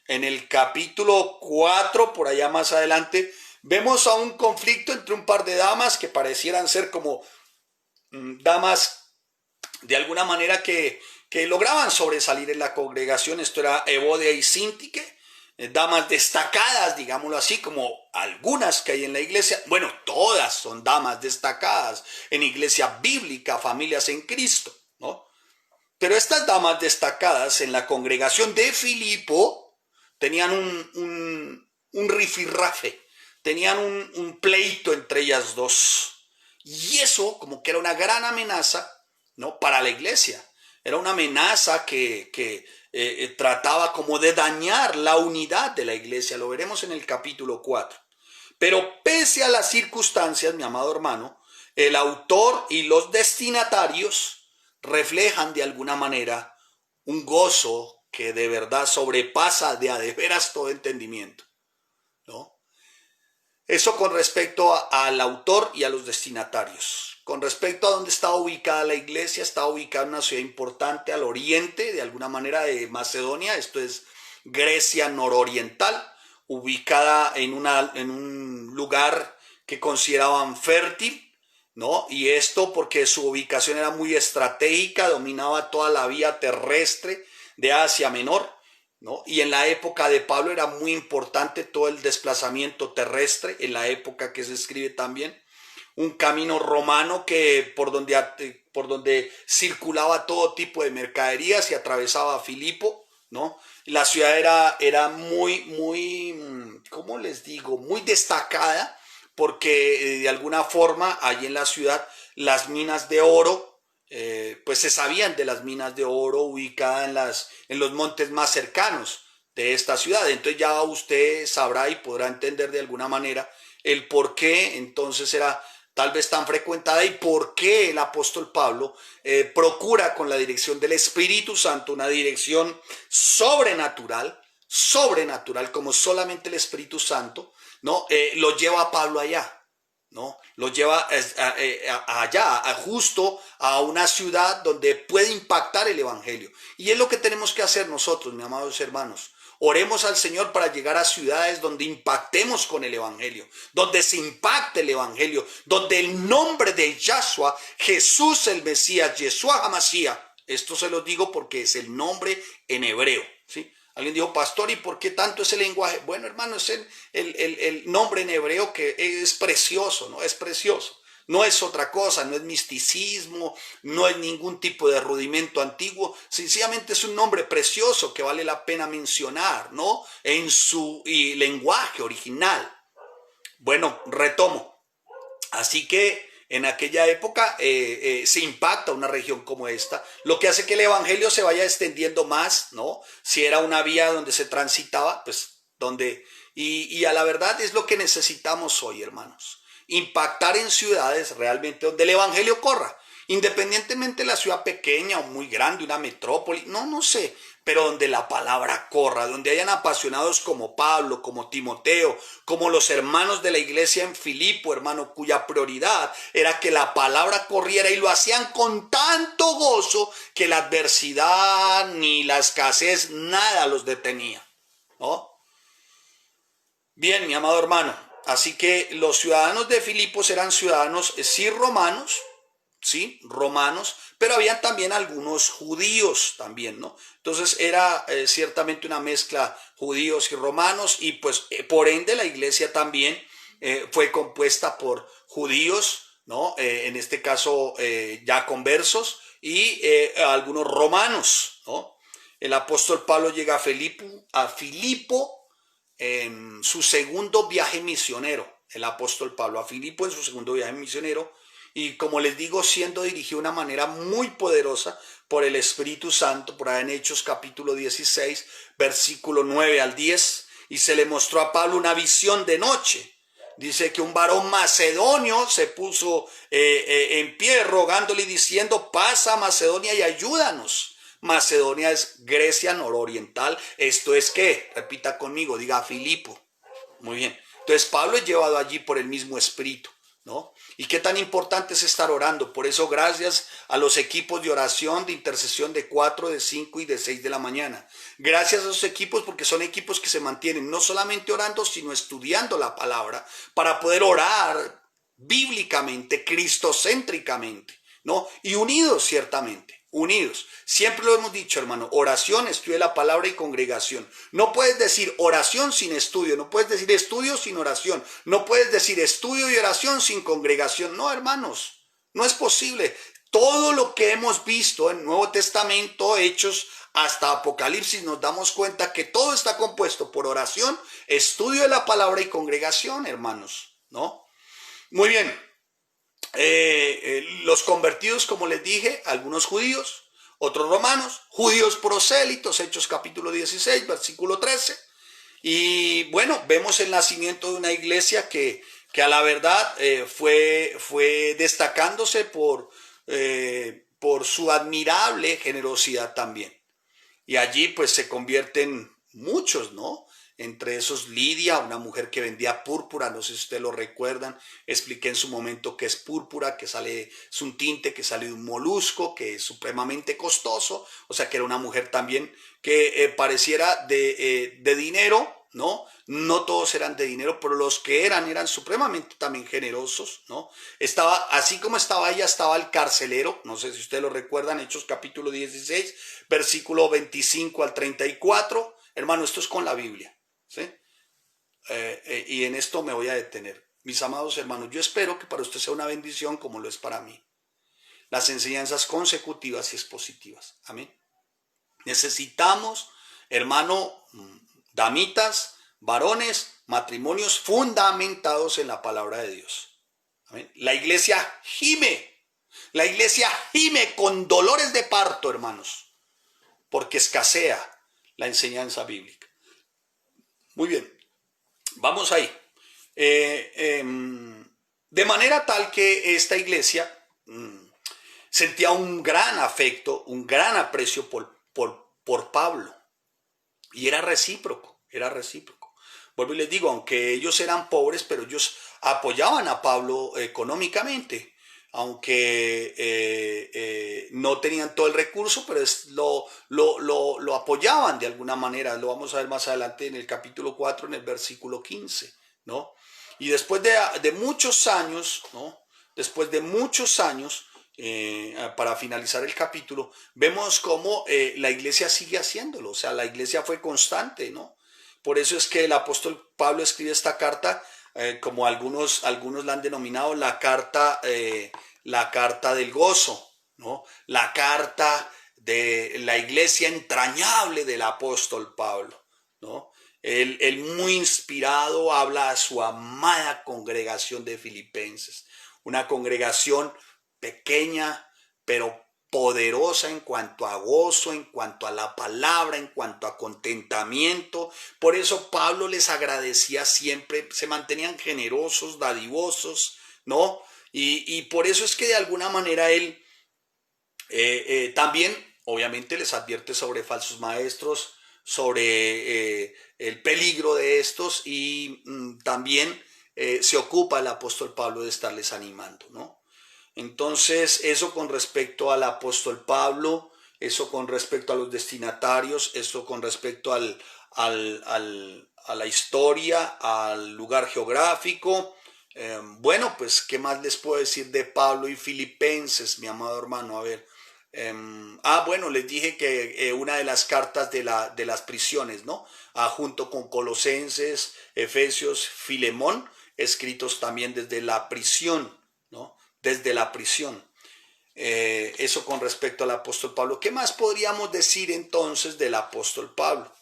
en el capítulo 4, por allá más adelante, vemos a un conflicto entre un par de damas que parecieran ser como damas de alguna manera que lograban sobresalir en la congregación. Esto era Evodia y Síntique, damas destacadas, digámoslo así, como algunas que hay en la iglesia. Bueno, todas son damas destacadas en iglesia bíblica, familias en Cristo, ¿no? Pero estas damas destacadas en la congregación de Filipo tenían un rifirrafe, tenían un pleito entre ellas dos. Y eso como que era una gran amenaza, ¿no? Para la iglesia. Era una amenaza que trataba como de dañar la unidad de la iglesia. Lo veremos en el capítulo 4. Pero pese a las circunstancias, mi amado hermano, el autor y los destinatarios reflejan de alguna manera un gozo que de verdad sobrepasa de a de veras todo entendimiento, ¿no? Eso con respecto al autor y a los destinatarios. Con respecto a dónde estaba ubicada la iglesia, estaba ubicada en una ciudad importante al oriente, de alguna manera, de Macedonia. Esto es Grecia nororiental, ubicada en un lugar que consideraban fértil, ¿no? Y esto porque su ubicación era muy estratégica, dominaba toda la vía terrestre de Asia Menor, ¿no? Y en la época de Pablo era muy importante todo el desplazamiento terrestre, en la época que se escribe también, un camino romano por donde circulaba todo tipo de mercaderías y atravesaba Filipo, ¿no? La ciudad era muy, ¿cómo les digo? Muy destacada, porque de alguna forma allí en la ciudad las minas de oro, pues se sabían de las minas de oro ubicadas en los montes más cercanos de esta ciudad. Entonces ya usted sabrá y podrá entender de alguna manera el por qué entonces era tal vez tan frecuentada y por qué el apóstol Pablo procura con la dirección del Espíritu Santo, una dirección sobrenatural como solamente el Espíritu Santo, ¿no? Lo lleva a Pablo allá. ¿no? Lo lleva allá, justo a una ciudad donde puede impactar el evangelio. Y es lo que tenemos que hacer nosotros, mis amados hermanos. Oremos al Señor para llegar a ciudades donde impactemos con el evangelio, donde se impacte el evangelio, donde el nombre de Yahshua, Jesús el Mesías, Yeshua HaMashiach, esto se lo digo porque es el nombre en hebreo, ¿sí? Alguien dijo, pastor, ¿y por qué tanto ese lenguaje? Bueno, hermano, es el nombre en hebreo que es precioso, ¿no? Es precioso. No es otra cosa, no es misticismo, no es ningún tipo de rudimento antiguo. Sencillamente es un nombre precioso que vale la pena mencionar, ¿no? En su lenguaje original. Bueno, retomo. Así que en aquella época se impacta una región como esta, lo que hace que el evangelio se vaya extendiendo más, ¿no? Si era una vía donde se transitaba, pues donde... Y a la verdad es lo que necesitamos hoy, hermanos. Impactar en ciudades realmente donde el evangelio corra. Independientemente de la ciudad pequeña o muy grande, una metrópoli, no sé, pero donde la palabra corra, donde hayan apasionados como Pablo, como Timoteo, como los hermanos de la iglesia en Filipo, hermano, cuya prioridad era que la palabra corriera y lo hacían con tanto gozo que la adversidad ni la escasez nada los detenía, ¿no? Bien, mi amado hermano, así que los ciudadanos de Filipos eran ciudadanos, sí, romanos, ¿sí? Romanos, pero habían también algunos judíos también, ¿no? Entonces era ciertamente una mezcla judíos y romanos y pues por ende la iglesia también fue compuesta por judíos, ¿no? En este caso ya conversos y algunos romanos, ¿no? El apóstol Pablo llega a Filipo en su segundo viaje misionero, el apóstol Pablo a Filipo en su segundo viaje misionero, y como les digo, siendo dirigido de una manera muy poderosa por el Espíritu Santo, por ahí en Hechos capítulo 16, versículo 9 al 10, y se le mostró a Pablo una visión de noche. Dice que un varón macedonio se puso en pie rogándole y diciendo, pasa a Macedonia y ayúdanos. Macedonia es Grecia nororiental. Esto es ¿qué? Repita conmigo, diga Filipo. Muy bien. Entonces Pablo es llevado allí por el mismo Espíritu, ¿no? Y qué tan importante es estar orando. Por eso gracias a los equipos de oración, de intercesión de 4, de 5 y de 6 de la mañana. Gracias a esos equipos porque son equipos que se mantienen no solamente orando, sino estudiando la palabra para poder orar bíblicamente, cristocéntricamente, ¿no? Y unidos ciertamente. Unidos. Siempre lo hemos dicho, hermano, oración, estudio de la palabra y congregación. No puedes decir oración sin estudio, no puedes decir estudio sin oración, no puedes decir estudio y oración sin congregación. No, hermanos, no es posible. Todo lo que hemos visto en Nuevo Testamento, Hechos, hasta Apocalipsis, nos damos cuenta que todo está compuesto por oración, estudio de la palabra y congregación, hermanos, ¿no? Muy bien. Los convertidos, como les dije, algunos judíos, otros romanos, judíos prosélitos, Hechos capítulo 16, versículo 13. Y bueno, vemos el nacimiento de una iglesia que a la verdad fue destacándose por su admirable generosidad también. Y allí pues se convierten muchos, ¿no? Entre esos Lidia, una mujer que vendía púrpura, no sé si ustedes lo recuerdan, expliqué en su momento qué es púrpura, que es un tinte que sale de un molusco, que es supremamente costoso, o sea que era una mujer también que pareciera de dinero, ¿no? No todos eran de dinero, pero los que eran supremamente también generosos, ¿no? Estaba, así como estaba ella, estaba el carcelero, no sé si ustedes lo recuerdan, Hechos capítulo 16, versículo 25 al 34, hermano, esto es con la Biblia, ¿sí? Y en esto me voy a detener. Mis amados hermanos, yo espero que para usted sea una bendición como lo es para mí. Las enseñanzas consecutivas y expositivas. Amén. Necesitamos, hermano, damitas, varones, matrimonios fundamentados en la palabra de Dios. Amén. La iglesia gime con dolores de parto, hermanos, porque escasea la enseñanza bíblica. Muy bien, vamos ahí. De manera tal que esta iglesia sentía un gran afecto, un gran aprecio por Pablo. Y era recíproco, era recíproco. Vuelvo y les digo, aunque ellos eran pobres, pero ellos apoyaban a Pablo económicamente, aunque no tenían todo el recurso, pero lo apoyaban de alguna manera. Lo vamos a ver más adelante en el capítulo 4, en el versículo 15, ¿no? Y después de muchos años, ¿no? Después de muchos años, para finalizar el capítulo, vemos cómo la iglesia sigue haciéndolo. O sea, la iglesia fue constante, ¿no? Por eso es que el apóstol Pablo escribe esta carta, como algunos la han denominado la carta del gozo, ¿no? La carta de la iglesia entrañable del apóstol Pablo, ¿no? Él muy inspirado habla a su amada congregación de Filipenses, una congregación pequeña, pero poderosa en cuanto a gozo, en cuanto a la palabra, en cuanto a contentamiento. Por eso Pablo les agradecía siempre, se mantenían generosos, dadivosos, ¿no? Y por eso es que de alguna manera él también, obviamente, les advierte sobre falsos maestros, sobre el peligro de estos y también se ocupa el apóstol Pablo de estarles animando, ¿no? Entonces, eso con respecto al apóstol Pablo, eso con respecto a los destinatarios, eso con respecto a la historia, al lugar geográfico. Bueno, pues, ¿qué más les puedo decir de Pablo y Filipenses, mi amado hermano? A ver. Bueno, les dije que una de las cartas de las prisiones, ¿no? Junto con Colosenses, Efesios, Filemón, escritos también desde la prisión, ¿no? Desde la prisión. Eso con respecto al apóstol Pablo. ¿Qué más podríamos decir entonces del apóstol Pablo?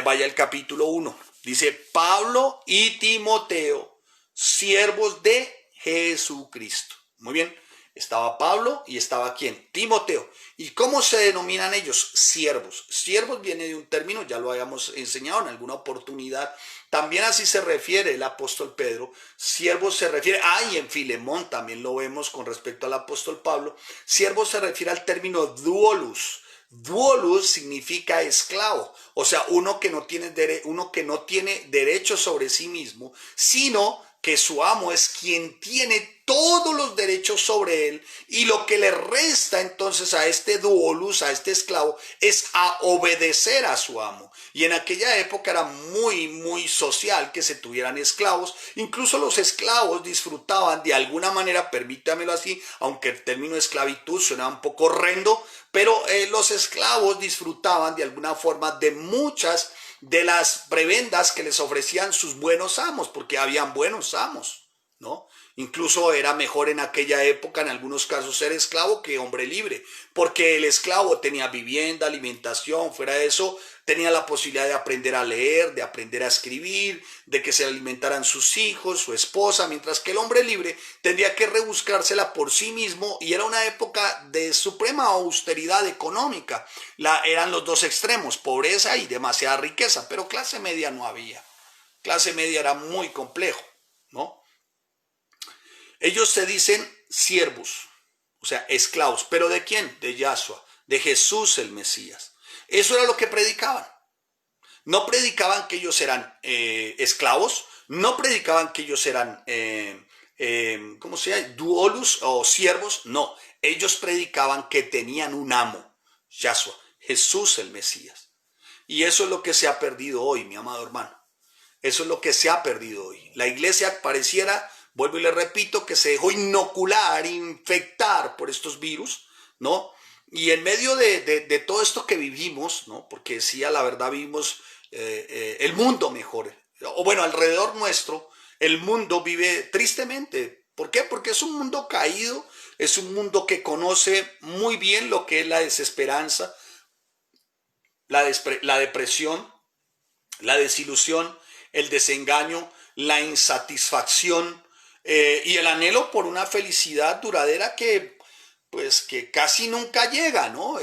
Vaya el capítulo 1. Dice, Pablo y Timoteo, siervos de Jesucristo. Muy bien. Estaba Pablo y estaba ¿quién? Timoteo. ¿Y cómo se denominan ellos? Siervos. Siervos viene de un término, ya lo habíamos enseñado en alguna oportunidad. También así se refiere el apóstol Pedro. Siervos se refiere, y en Filemón también lo vemos con respecto al apóstol Pablo. Siervos se refiere al término doulos. Doulos significa esclavo, o sea, uno que no tiene derecho sobre sí mismo, sino que su amo es quien tiene todos los derechos sobre él, y lo que le resta entonces a este doulos, a este esclavo, es a obedecer a su amo. Y en aquella época era muy social que se tuvieran esclavos. Incluso los esclavos disfrutaban de alguna manera, permítamelo así, aunque el término esclavitud suena un poco horrendo, pero los esclavos disfrutaban de alguna forma de muchas de las prebendas que les ofrecían sus buenos amos, porque habían buenos amos, ¿no? Incluso era mejor en aquella época, en algunos casos, ser esclavo que hombre libre, porque el esclavo tenía vivienda, alimentación, fuera de eso, tenía la posibilidad de aprender a leer, de aprender a escribir, de que se alimentaran sus hijos, su esposa, mientras que el hombre libre tendría que rebuscársela por sí mismo, y era una época de suprema austeridad económica. Eran los dos extremos, pobreza y demasiada riqueza, pero clase media no había. Clase media era muy complejo, ¿no? Ellos se dicen siervos, o sea, esclavos. ¿Pero de quién? De Yahshua, de Jesús el Mesías. Eso era lo que predicaban. No predicaban que ellos eran esclavos, no predicaban que ellos eran, ¿cómo se llama? Doulos o siervos. No, ellos predicaban que tenían un amo, Yahshua, Jesús el Mesías. Y eso es lo que se ha perdido hoy, mi amado hermano. Eso es lo que se ha perdido hoy. La iglesia pareciera, vuelvo y le repito, que se dejó inocular, infectar por estos virus, ¿no? Y en medio de todo esto que vivimos, ¿no? Porque sí, a la verdad vivimos el mundo mejor, o bueno, alrededor nuestro, el mundo vive tristemente. ¿Por qué? Porque es un mundo caído, es un mundo que conoce muy bien lo que es la desesperanza, la depresión, la desilusión, el desengaño, la insatisfacción y el anhelo por una felicidad duradera que pues que casi nunca llega, ¿no?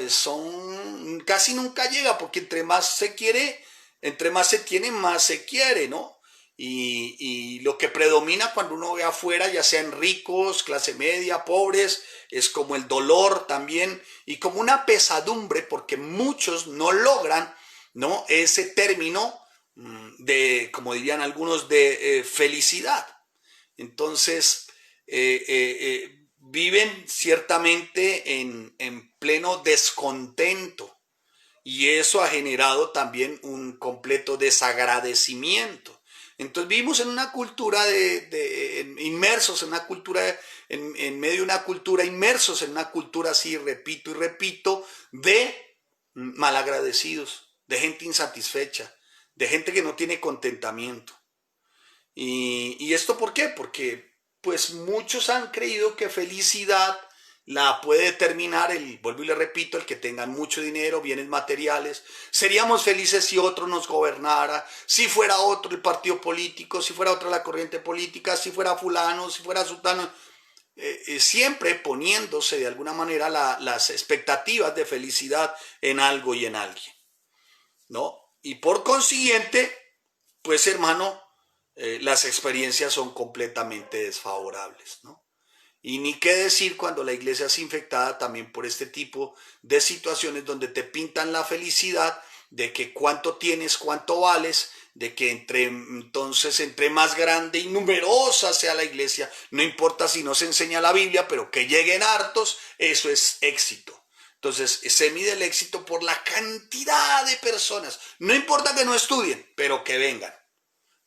Casi nunca llega, porque entre más se quiere, entre más se tiene, más se quiere, ¿no? Y lo que predomina cuando uno ve afuera, ya sean ricos, clase media, pobres, es como el dolor también y como una pesadumbre, porque muchos no logran, ¿no? Ese término como dirían algunos, de felicidad. Entonces, viven ciertamente en pleno descontento y eso ha generado también un completo desagradecimiento. Entonces vivimos en una cultura inmersos en una cultura, en medio de una cultura, inmersos en una cultura así, repito y repito, de malagradecidos, de gente insatisfecha, de gente que no tiene contentamiento. ¿Y esto por qué? Porque pues muchos han creído que felicidad la puede determinar vuelvo y le repito, el que tengan mucho dinero, bienes materiales. Seríamos felices si otro nos gobernara, si fuera otro el partido político, si fuera otra la corriente política, si fuera fulano, si fuera sultano. Siempre poniéndose de alguna manera las expectativas de felicidad en algo y en alguien, ¿no? Y por consiguiente, pues hermano, las experiencias son completamente desfavorables, ¿no? Y ni qué decir cuando la iglesia es infectada también por este tipo de situaciones donde te pintan la felicidad de que cuánto tienes, cuánto vales, de que entonces entre más grande y numerosa sea la iglesia, no importa si no se enseña la Biblia, pero que lleguen hartos, eso es éxito. Entonces se mide el éxito por la cantidad de personas. No importa que no estudien, pero que vengan.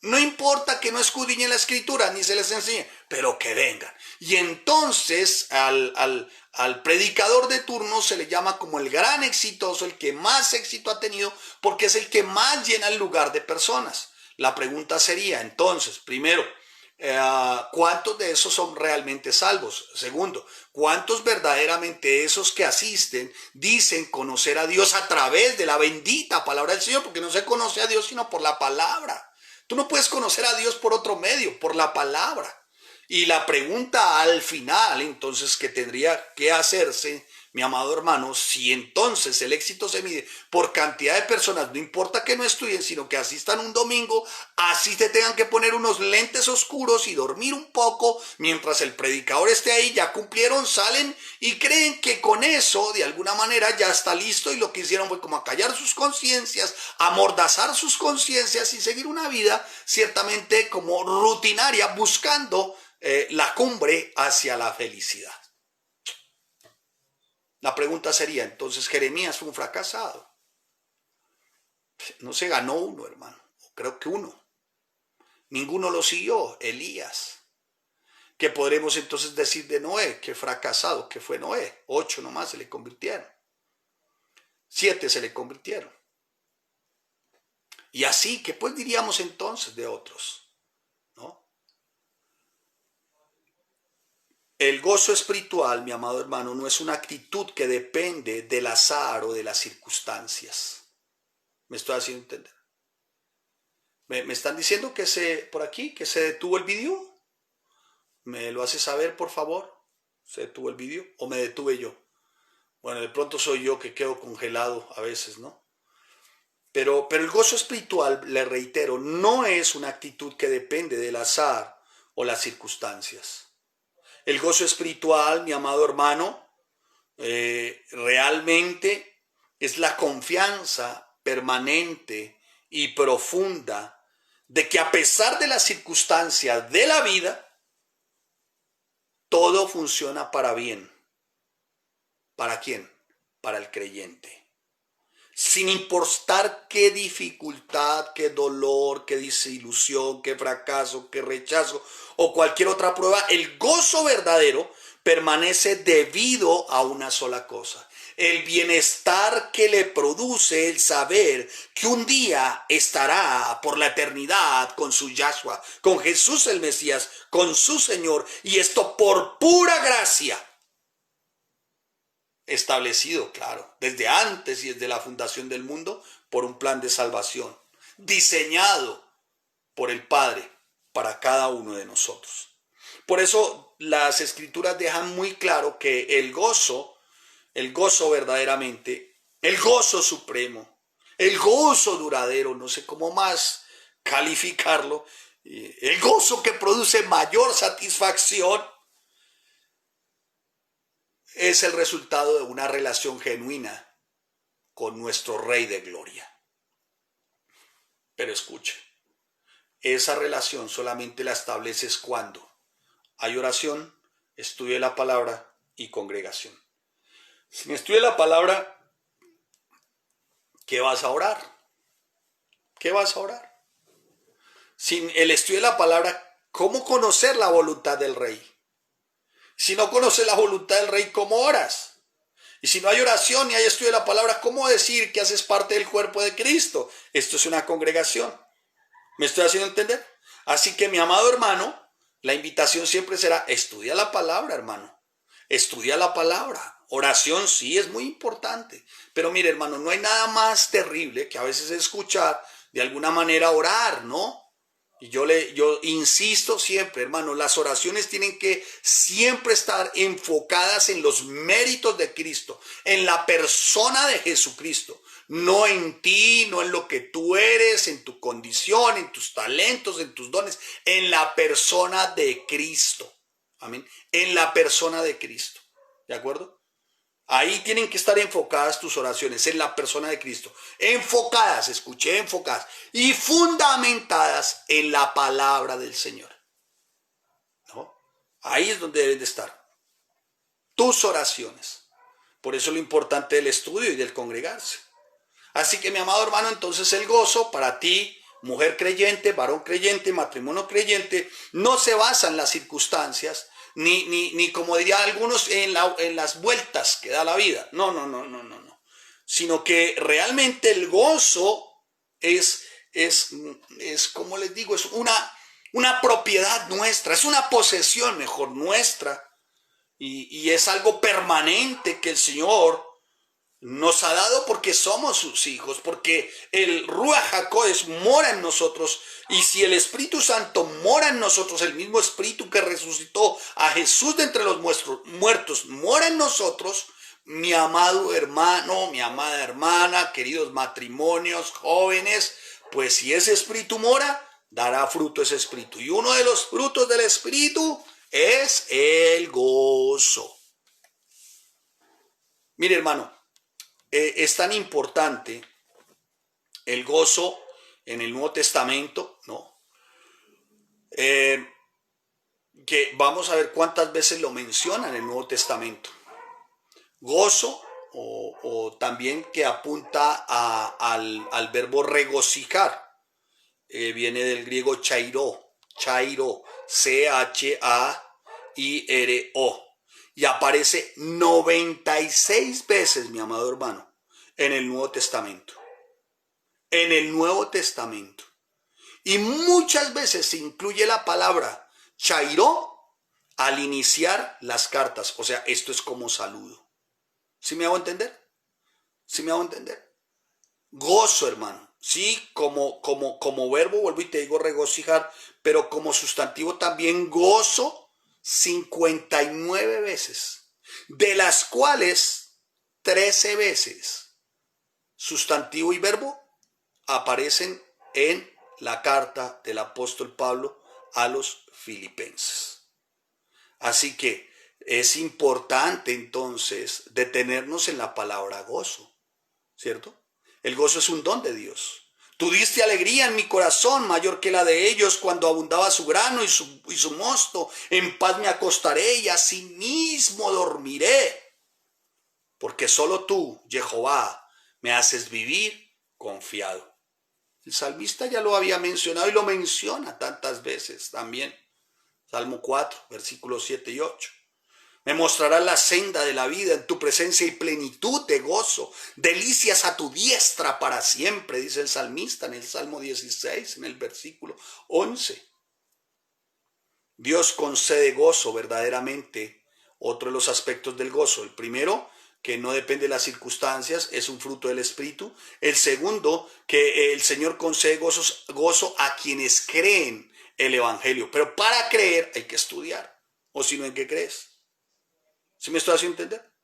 No importa que no escudriñen la escritura ni se les enseñe, pero que vengan. Y entonces al predicador de turno se le llama como el gran exitoso, el que más éxito ha tenido, porque es el que más llena el lugar de personas. La pregunta sería entonces, primero, ¿cuántos de esos son realmente salvos? Segundo, ¿cuántos verdaderamente esos que asisten dicen conocer a Dios a través de la bendita palabra del Señor? Porque no se conoce a Dios sino por la palabra. Tú no puedes conocer a Dios por otro medio, por la palabra. Y la pregunta al final, entonces, que tendría que hacerse, mi amado hermano, si entonces el éxito se mide por cantidad de personas, no importa que no estudien, sino que asistan un domingo, así te tengan que poner unos lentes oscuros y dormir un poco, mientras el predicador esté ahí, ya cumplieron, salen y creen que con eso, de alguna manera, ya está listo, y lo que hicieron fue como acallar sus conciencias, amordazar sus conciencias y seguir una vida ciertamente como rutinaria, buscando la cumbre hacia la felicidad. La pregunta sería, entonces, ¿Jeremías fue un fracasado? No se ganó uno, hermano. Creo que uno. Ninguno lo siguió. Elías. ¿Qué podremos entonces decir de Noé? Qué fracasado que fue Noé. 8 nomás se le convirtieron. 7 se le convirtieron. Y así, ¿qué pues diríamos entonces de otros? ¿No? El gozo espiritual, mi amado hermano, no es una actitud que depende del azar o de las circunstancias. ¿Me estoy haciendo entender? ¿Me están diciendo que por aquí, que se detuvo el vídeo? ¿Me lo hace saber, por favor? ¿Se detuvo el vídeo o me detuve yo? Bueno, de pronto soy yo que quedo congelado a veces, ¿no? Pero el gozo espiritual, le reitero, no es una actitud que depende del azar o las circunstancias. El gozo espiritual, mi amado hermano, realmente es la confianza permanente y profunda de que a pesar de las circunstancias de la vida, todo funciona para bien. ¿Para quién? Para el creyente. Sin importar qué dificultad, qué dolor, qué desilusión, qué fracaso, qué rechazo o cualquier otra prueba, el gozo verdadero permanece debido a una sola cosa: el bienestar que le produce el saber que un día estará por la eternidad con su Yahshua, con Jesús el Mesías, con su Señor, y esto por pura gracia. Establecido, claro, desde antes y desde la fundación del mundo, por un plan de salvación, diseñado por el Padre para cada uno de nosotros. Por eso las Escrituras dejan muy claro que el gozo verdaderamente, el gozo supremo, el gozo duradero, no sé cómo más calificarlo, el gozo que produce mayor satisfacción, es el resultado de una relación genuina con nuestro Rey de Gloria. Pero escuche, esa relación solamente la estableces cuando hay oración, estudio de la palabra y congregación. Sin estudio de la palabra, ¿qué vas a orar? ¿Qué vas a orar? Sin el estudio de la palabra, ¿cómo conocer la voluntad del Rey? Si no conoces la voluntad del Rey, ¿cómo oras? Y si no hay oración ni hay estudio de la palabra, ¿cómo decir que haces parte del cuerpo de Cristo? Esto es una congregación. ¿Me estoy haciendo entender? Así que, mi amado hermano, la invitación siempre será: estudia la palabra, hermano. Estudia la palabra. Oración sí es muy importante. Pero mire, hermano, no hay nada más terrible que a veces escuchar de alguna manera orar, ¿no? Y yo insisto siempre, hermano, las oraciones tienen que siempre estar enfocadas en los méritos de Cristo, en la persona de Jesucristo, no en ti, no en lo que tú eres, en tu condición, en tus talentos, en tus dones, en la persona de Cristo. Amén. En la persona de Cristo. ¿De acuerdo? Ahí tienen que estar enfocadas tus oraciones, en la persona de Cristo. Enfocadas, escuché, enfocadas. Y fundamentadas en la palabra del Señor. ¿No? Ahí es donde deben de estar tus oraciones. Por eso lo importante del estudio y del congregarse. Así que, mi amado hermano, entonces el gozo para ti, mujer creyente, varón creyente, matrimonio creyente, no se basa en las circunstancias, ni como dirían algunos, en las vueltas que da la vida. No. Sino que realmente el gozo es como les digo, es una propiedad nuestra, es una posesión mejor nuestra, y es algo permanente que el Señor nos ha dado porque somos sus hijos, porque el Ruach HaKodesh mora en nosotros, y si el Espíritu Santo mora en nosotros, el mismo Espíritu que resucitó a Jesús de entre los muertos mora en nosotros, mi amado hermano, mi amada hermana, queridos matrimonios, jóvenes, pues si ese Espíritu mora, dará fruto ese Espíritu, y uno de los frutos del Espíritu es el gozo. Mire, hermano, es tan importante el gozo en el Nuevo Testamento, ¿no? Que vamos a ver cuántas veces lo menciona en el Nuevo Testamento. Gozo, o también que apunta al verbo regocijar, viene del griego chairo, C-H-A-I-R-O. Y aparece 96 veces, mi amado hermano, en el Nuevo Testamento. En el Nuevo Testamento. Y muchas veces se incluye la palabra chairo al iniciar las cartas. O sea, esto es como saludo. ¿Sí me hago entender? ¿Sí me hago entender? Gozo, hermano. Sí, como verbo, vuelvo y te digo regocijar, pero como sustantivo también gozo 59 veces, de las cuales 13 veces sustantivo y verbo aparecen en la carta del apóstol Pablo a los filipenses. Así que es importante entonces detenernos en la palabra gozo, ¿cierto? El gozo es un don de Dios. Tú diste alegría en mi corazón mayor que la de ellos cuando abundaba su grano y su mosto. En paz me acostaré y asimismo dormiré. Porque solo tú, Jehová, me haces vivir confiado. El salmista ya lo había mencionado y lo menciona tantas veces también. Salmo 4, versículos 7 y 8. Me mostrarás la senda de la vida, en tu presencia y plenitud de gozo. Delicias a tu diestra para siempre, dice el salmista en el Salmo 16, en el versículo 11. Dios concede gozo verdaderamente. Otro de los aspectos del gozo. El primero, que no depende de las circunstancias, es un fruto del Espíritu. El segundo, que el Señor concede gozo a quienes creen el Evangelio. Pero para creer hay que estudiar. O si no, ¿en qué crees? ¿Sí me estoy haciendo entender?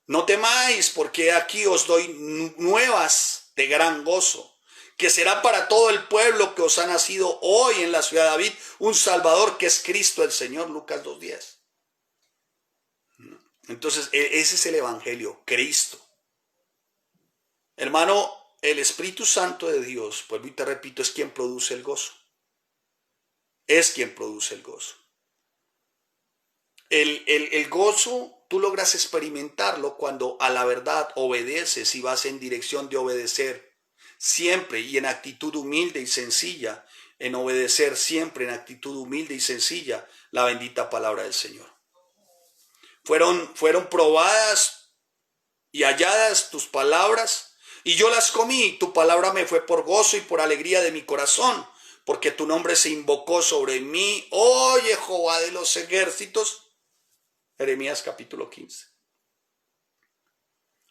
No temáis, porque aquí os doy nuevas de gran gozo, que será para todo el pueblo que os ha nacido hoy en la ciudad de David un Salvador, que es Cristo el Señor. Lucas 2:10. Entonces, ese es el Evangelio, Cristo. Hermano, el Espíritu Santo de Dios, vuelvo y te repito, es quien produce el gozo. Es quien produce el gozo. El gozo tú logras experimentarlo cuando a la verdad obedeces y vas en dirección de obedecer siempre y en actitud humilde y sencilla, en obedecer siempre en actitud humilde y sencilla la bendita palabra del Señor. Fueron probadas y halladas tus palabras, y yo las comí. Tu palabra me fue por gozo y por alegría de mi corazón, porque tu nombre se invocó sobre mí, oh Jehová de los ejércitos. Jeremías capítulo 15.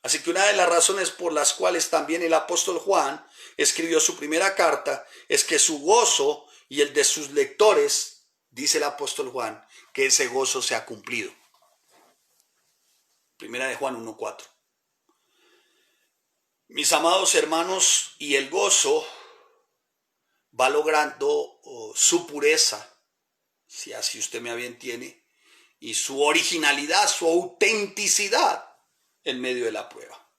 Así que una de las razones por las cuales también el apóstol Juan escribió su primera carta es que su gozo y el de sus lectores, dice el apóstol Juan, que ese gozo se ha cumplido. Primera de Juan 1:4. Mis amados hermanos, y el gozo va logrando su pureza, si así usted me bien tiene, y su originalidad, su autenticidad en medio de la prueba,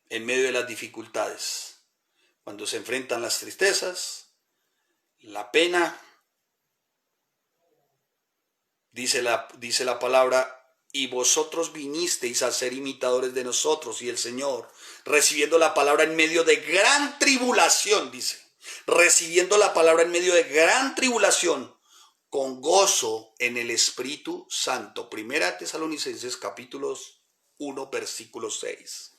en medio de las dificultades, cuando se enfrentan las tristezas, la pena. Dice la palabra, y vosotros vinisteis a ser imitadores de nosotros y el Señor, recibiendo la palabra en medio de gran tribulación, dice, recibiendo la palabra en medio de gran tribulación, con gozo en el Espíritu Santo. Primera Tesalonicenses capítulo 1, versículo 6.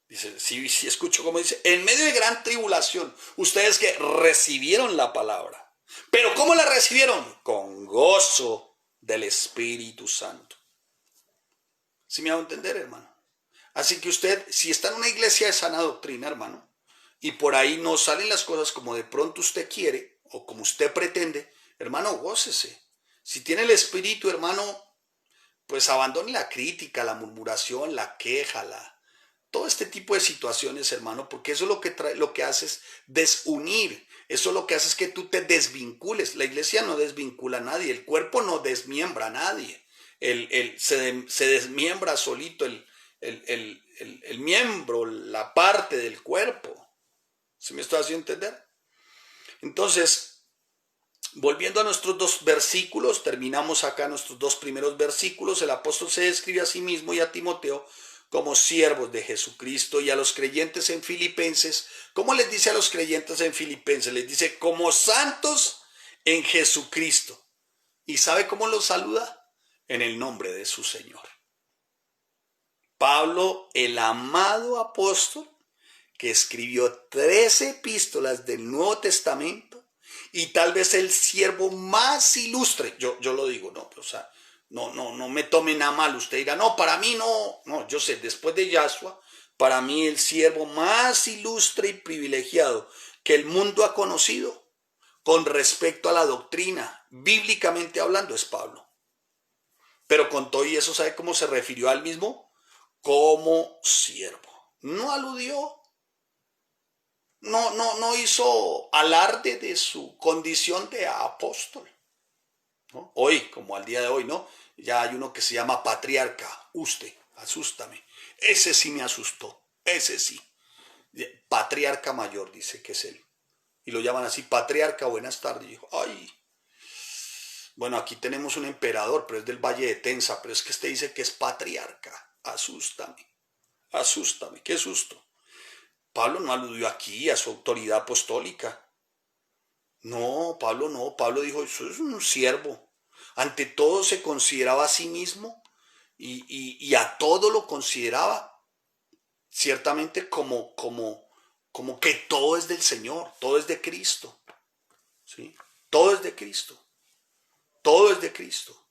Dice, si escucho como dice, en medio de gran tribulación, ustedes que recibieron la palabra. Pero ¿cómo la recibieron? Con gozo del Espíritu Santo. ¿Sí me hago entender, hermano? Así que usted, si está en una iglesia de sana doctrina, hermano, y por ahí no salen las cosas como de pronto usted quiere o como usted pretende, hermano, gócese. Si tiene el Espíritu, hermano, pues abandone la crítica, la murmuración, la queja, todo este tipo de situaciones, hermano, porque eso es lo que hace es desunir. Eso lo que hace es que tú te desvincules. La iglesia no desvincula a nadie, el cuerpo no desmiembra a nadie. Se desmiembra solito el miembro, la parte del cuerpo. ¿Sí me estoy haciendo entender? Entonces, volviendo a nuestros dos versículos, terminamos acá nuestros dos primeros versículos. El apóstol se describe a sí mismo y a Timoteo como siervos de Jesucristo, y a los creyentes en Filipenses, ¿cómo les dice a los creyentes en Filipenses? Les dice como santos en Jesucristo. ¿Y sabe cómo los saluda? En el nombre de su Señor. Pablo, el amado apóstol, que escribió 13 epístolas del Nuevo Testamento, y tal vez el siervo más ilustre, yo lo digo, no, o sea, no me tome nada mal. Usted dirá, no, para mí no, yo sé, después de Yahshua, para mí el siervo más ilustre y privilegiado que el mundo ha conocido con respecto a la doctrina, bíblicamente hablando, es Pablo. Pero con todo y eso, ¿sabe cómo se refirió al mismo? Como siervo. No aludió, no hizo alarde de su condición de apóstol, ¿no? Hoy, como al día de hoy, ¿no? Ya hay uno que se llama patriarca. Usted, asústame. Ese sí me asustó. Ese sí. Patriarca mayor, dice que es él. Y lo llaman así, patriarca, buenas tardes. Y dijo, ay. Bueno, aquí tenemos un emperador, pero es del Valle de Tensa. Pero es que este dice que es patriarca. Asústame. Asústame. Qué susto. Pablo no aludió aquí a su autoridad apostólica. No, Pablo no. Pablo dijo, eso es un siervo. Ante todo se consideraba a sí mismo y a todo lo consideraba ciertamente como que todo es del Señor, todo es de Cristo, ¿sí? Todo es de Cristo, todo es de Cristo.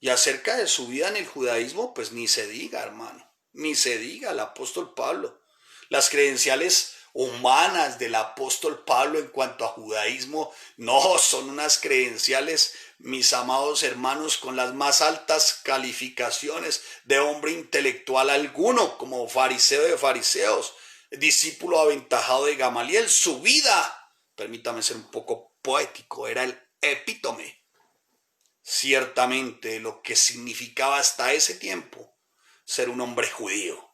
Y acerca de su vida en el judaísmo, pues ni se diga, hermano, ni se diga el apóstol Pablo. Las credenciales humanas del apóstol Pablo en cuanto a judaísmo no son unas credenciales, mis amados hermanos, con las más altas calificaciones de hombre intelectual alguno, como fariseo de fariseos, discípulo aventajado de Gamaliel. Su vida, permítame ser un poco poético, era el epítome ciertamente lo que significaba hasta ese tiempo ser un hombre judío.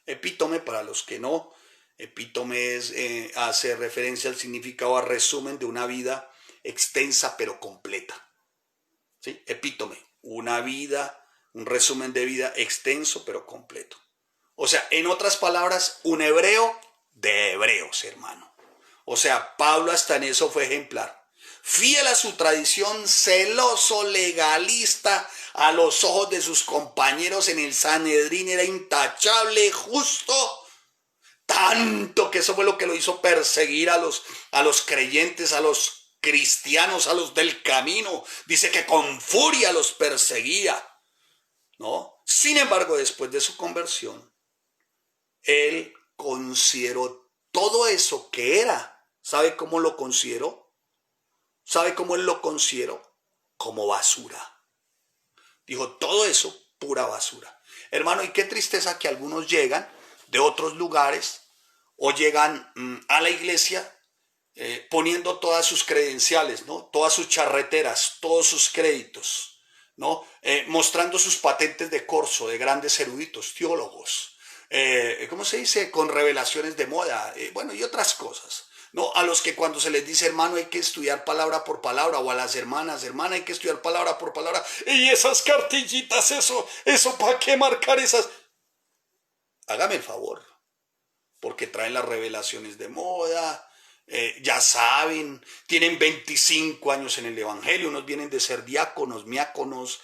Epítome, para los que no, epítome es, hace referencia al significado, a resumen de una vida extensa pero completa. ¿Sí? Epítome, una vida, un resumen de vida extenso pero completo. O sea, en otras palabras, un hebreo de hebreos, hermano. O sea, Pablo hasta en eso fue ejemplar. Fiel a su tradición, celoso, legalista, a los ojos de sus compañeros en el Sanedrín, era intachable, justo, tanto que eso fue lo que lo hizo perseguir a los creyentes, a los cristianos, a los del camino. Dice que con furia los perseguía, ¿no? Sin embargo, después de su conversión, él consideró todo eso que era. ¿Sabe cómo lo consideró? ¿Sabe cómo él lo consideró? Como basura. Dijo, todo eso, pura basura. Hermano, y qué tristeza que algunos llegan de otros lugares o llegan a la iglesia poniendo todas sus credenciales, ¿no? Todas sus charreteras, todos sus créditos, ¿no? Mostrando sus patentes de corso de grandes eruditos, teólogos, ¿cómo se dice? Con revelaciones de moda, bueno, y otras cosas. No, a los que cuando se les dice, hermano, hay que estudiar palabra por palabra, o a las hermanas, hermana, hay que estudiar palabra por palabra, y esas cartillitas, eso, ¿para qué marcar esas? Hágame el favor, porque traen las revelaciones de moda, ya saben, tienen 25 años en el evangelio, unos vienen de ser diáconos, miáconos,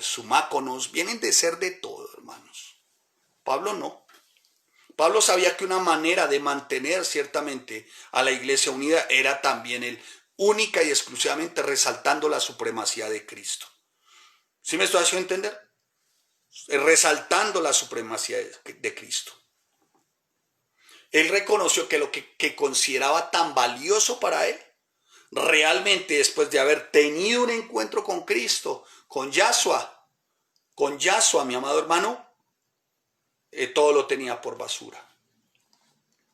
sumáconos, vienen de ser de todo, hermanos. Pablo no. Pablo sabía que una manera de mantener ciertamente a la iglesia unida era también el única y exclusivamente resaltando la supremacía de Cristo. ¿Sí me estoy haciendo entender? Resaltando la supremacía de Cristo. Él reconoció que lo que consideraba tan valioso para él, realmente después de haber tenido un encuentro con Cristo, con Yahshua, mi amado hermano, todo lo tenía por basura.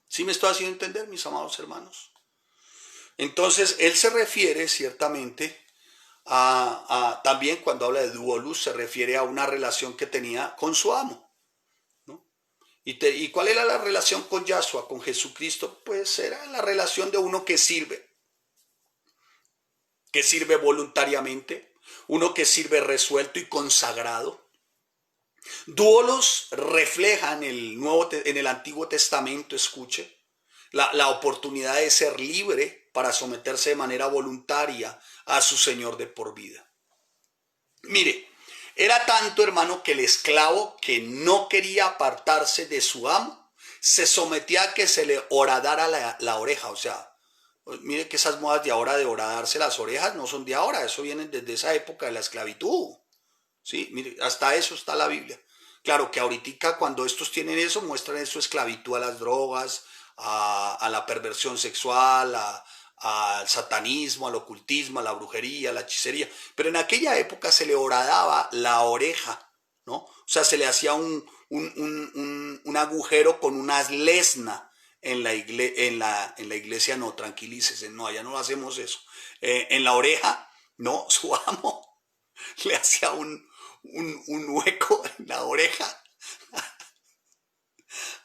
¿Sí me estoy haciendo entender, mis amados hermanos? Entonces, él se refiere ciertamente también cuando habla de duolus, se refiere a una relación que tenía con su amo, ¿no? ¿Y cuál era la relación con Yahshua, con Jesucristo? Pues era la relación de uno que sirve voluntariamente, uno que sirve resuelto y consagrado. Duolos reflejan en el Antiguo Testamento, escuche, la oportunidad de ser libre para someterse de manera voluntaria a su Señor de por vida. Mire, era tanto, hermano, que el esclavo que no quería apartarse de su amo, se sometía a que se le horadara la oreja. O sea, mire que esas modas de ahora de horadarse las orejas no son de ahora, eso viene desde esa época de la esclavitud. Sí, mire, hasta eso está la Biblia. Claro que ahorita cuando estos tienen eso, muestran su esclavitud a las drogas, a la perversión sexual, al satanismo, al ocultismo, a la brujería, a la hechicería. Pero en aquella época se le horadaba la oreja, ¿no? O sea, se le hacía un agujero con una lesna en la iglesia. No, tranquilícese, no, allá no hacemos eso. En la oreja, no, su amo le hacía un hueco en la oreja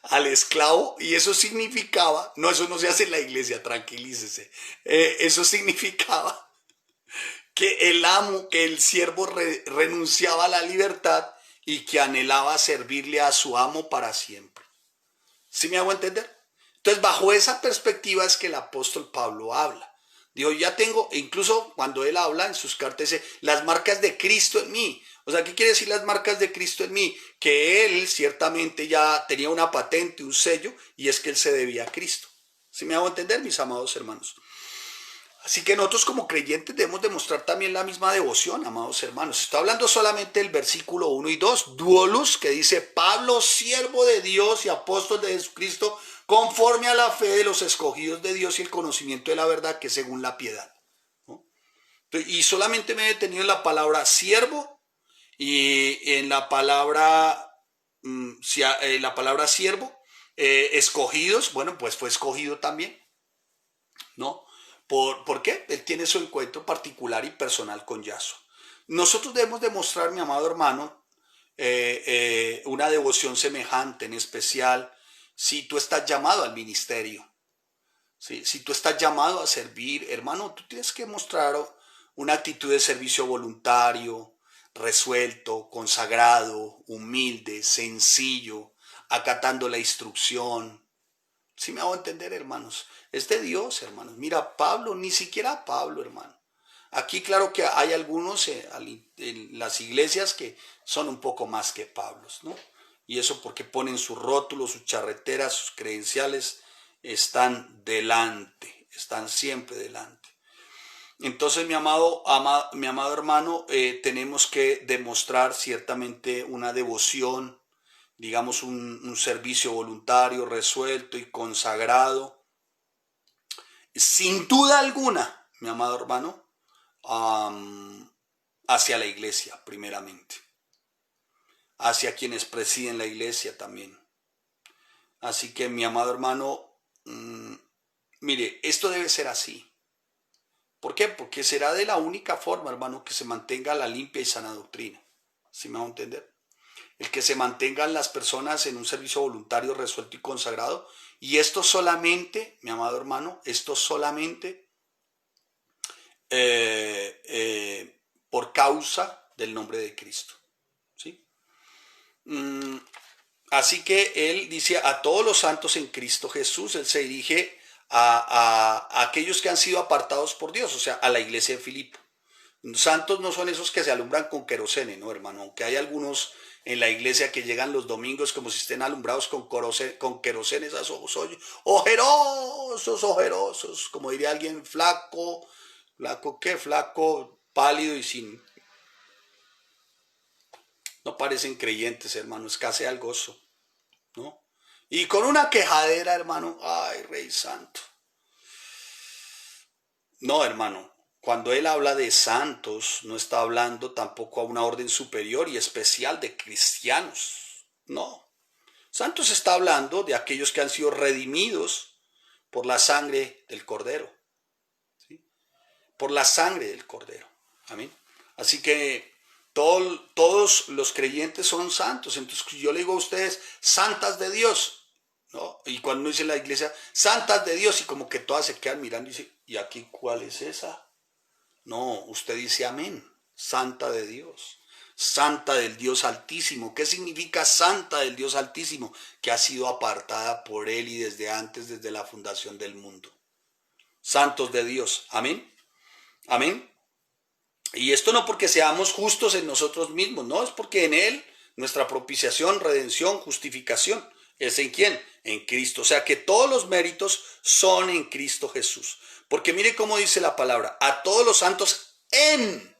al esclavo, y eso significaba, no, eso no se hace en la iglesia, tranquilícese, eso significaba que el amo, que el siervo renunciaba a la libertad y que anhelaba servirle a su amo para siempre. ¿Sí me hago entender? Entonces, bajo esa perspectiva es que el apóstol Pablo habla. Digo, ya tengo, incluso cuando él habla en sus cartas, dice, las marcas de Cristo en mí. O sea, ¿qué quiere decir las marcas de Cristo en mí? Que él ciertamente ya tenía una patente, un sello, y es que él se debía a Cristo. ¿Sí me hago entender, mis amados hermanos? Así que nosotros como creyentes debemos demostrar también la misma devoción, amados hermanos. Estoy hablando solamente del versículo 1 y 2, duolus, que dice, Pablo, siervo de Dios y apóstol de Jesucristo, conforme a la fe de los escogidos de Dios y el conocimiento de la verdad, que es según la piedad, ¿no? Y solamente me he detenido en la palabra siervo y en la palabra, siervo, escogidos, bueno, pues fue escogido también, ¿no? ¿Por qué? Él tiene su encuentro particular y personal con Yahshua. Nosotros debemos demostrar, mi amado hermano, una devoción semejante, en especial si tú estás llamado al ministerio. ¿Sí? Si tú estás llamado a servir, hermano, tú tienes que mostrar una actitud de servicio voluntario, resuelto, consagrado, humilde, sencillo, acatando la instrucción. ¿Sí me hago entender, hermanos? Es de Dios, hermanos. Mira, Pablo, ni siquiera Pablo, hermano. Aquí claro que hay algunos en las iglesias que son un poco más que Pablos, ¿no? Y eso porque ponen sus rótulos, sus charreteras, sus credenciales, están delante, están siempre delante. Entonces, mi amado hermano, tenemos que demostrar ciertamente una devoción, digamos un servicio voluntario, resuelto y consagrado, sin duda alguna, mi amado hermano, hacia la iglesia, primeramente, hacia quienes presiden la iglesia también. Así que, mi amado hermano, mire, esto debe ser así. ¿Por qué? Porque será de la única forma, hermano, que se mantenga la limpia y sana doctrina. ¿Sí me va a entender? El que se mantengan las personas en un servicio voluntario, resuelto y consagrado. Y esto solamente, mi amado hermano, esto solamente por causa del nombre de Cristo. ¿Sí? Así que él dice a todos los santos en Cristo Jesús, él se dirige a aquellos que han sido apartados por Dios, o sea, a la iglesia de Filipo. Santos no son esos que se alumbran con querosene, no, hermano, aunque hay algunos en la iglesia que llegan los domingos como si estén alumbrados con querosene, esas ojos ojerosos, ojerosos, como diría alguien flaco, flaco, ¿qué? Flaco, pálido y sin... No parecen creyentes, hermano, escasea el gozo, ¿no? Y con una quejadera, hermano, ay, Rey Santo. No, hermano, cuando él habla de santos, no está hablando tampoco a una orden superior y especial de cristianos. No. Santos está hablando de aquellos que han sido redimidos por la sangre del Cordero. ¿Sí? Por la sangre del Cordero. Amén. Así que todos los creyentes son santos. Entonces yo le digo a ustedes, santas de Dios. ¿No? Y cuando uno dice en la iglesia, santas de Dios, y como que todas se quedan mirando y dicen, ¿y aquí cuál es esa? No, usted dice amén, santa de Dios, santa del Dios Altísimo. ¿Qué significa santa del Dios Altísimo? Que ha sido apartada por Él y desde antes, desde la fundación del mundo. Santos de Dios, amén, amén. Y esto no porque seamos justos en nosotros mismos, no, es porque en Él nuestra propiciación, redención, justificación, ¿es en quién? En Cristo. O sea que todos los méritos son en Cristo Jesús. Porque mire cómo dice la palabra, a todos los santos en,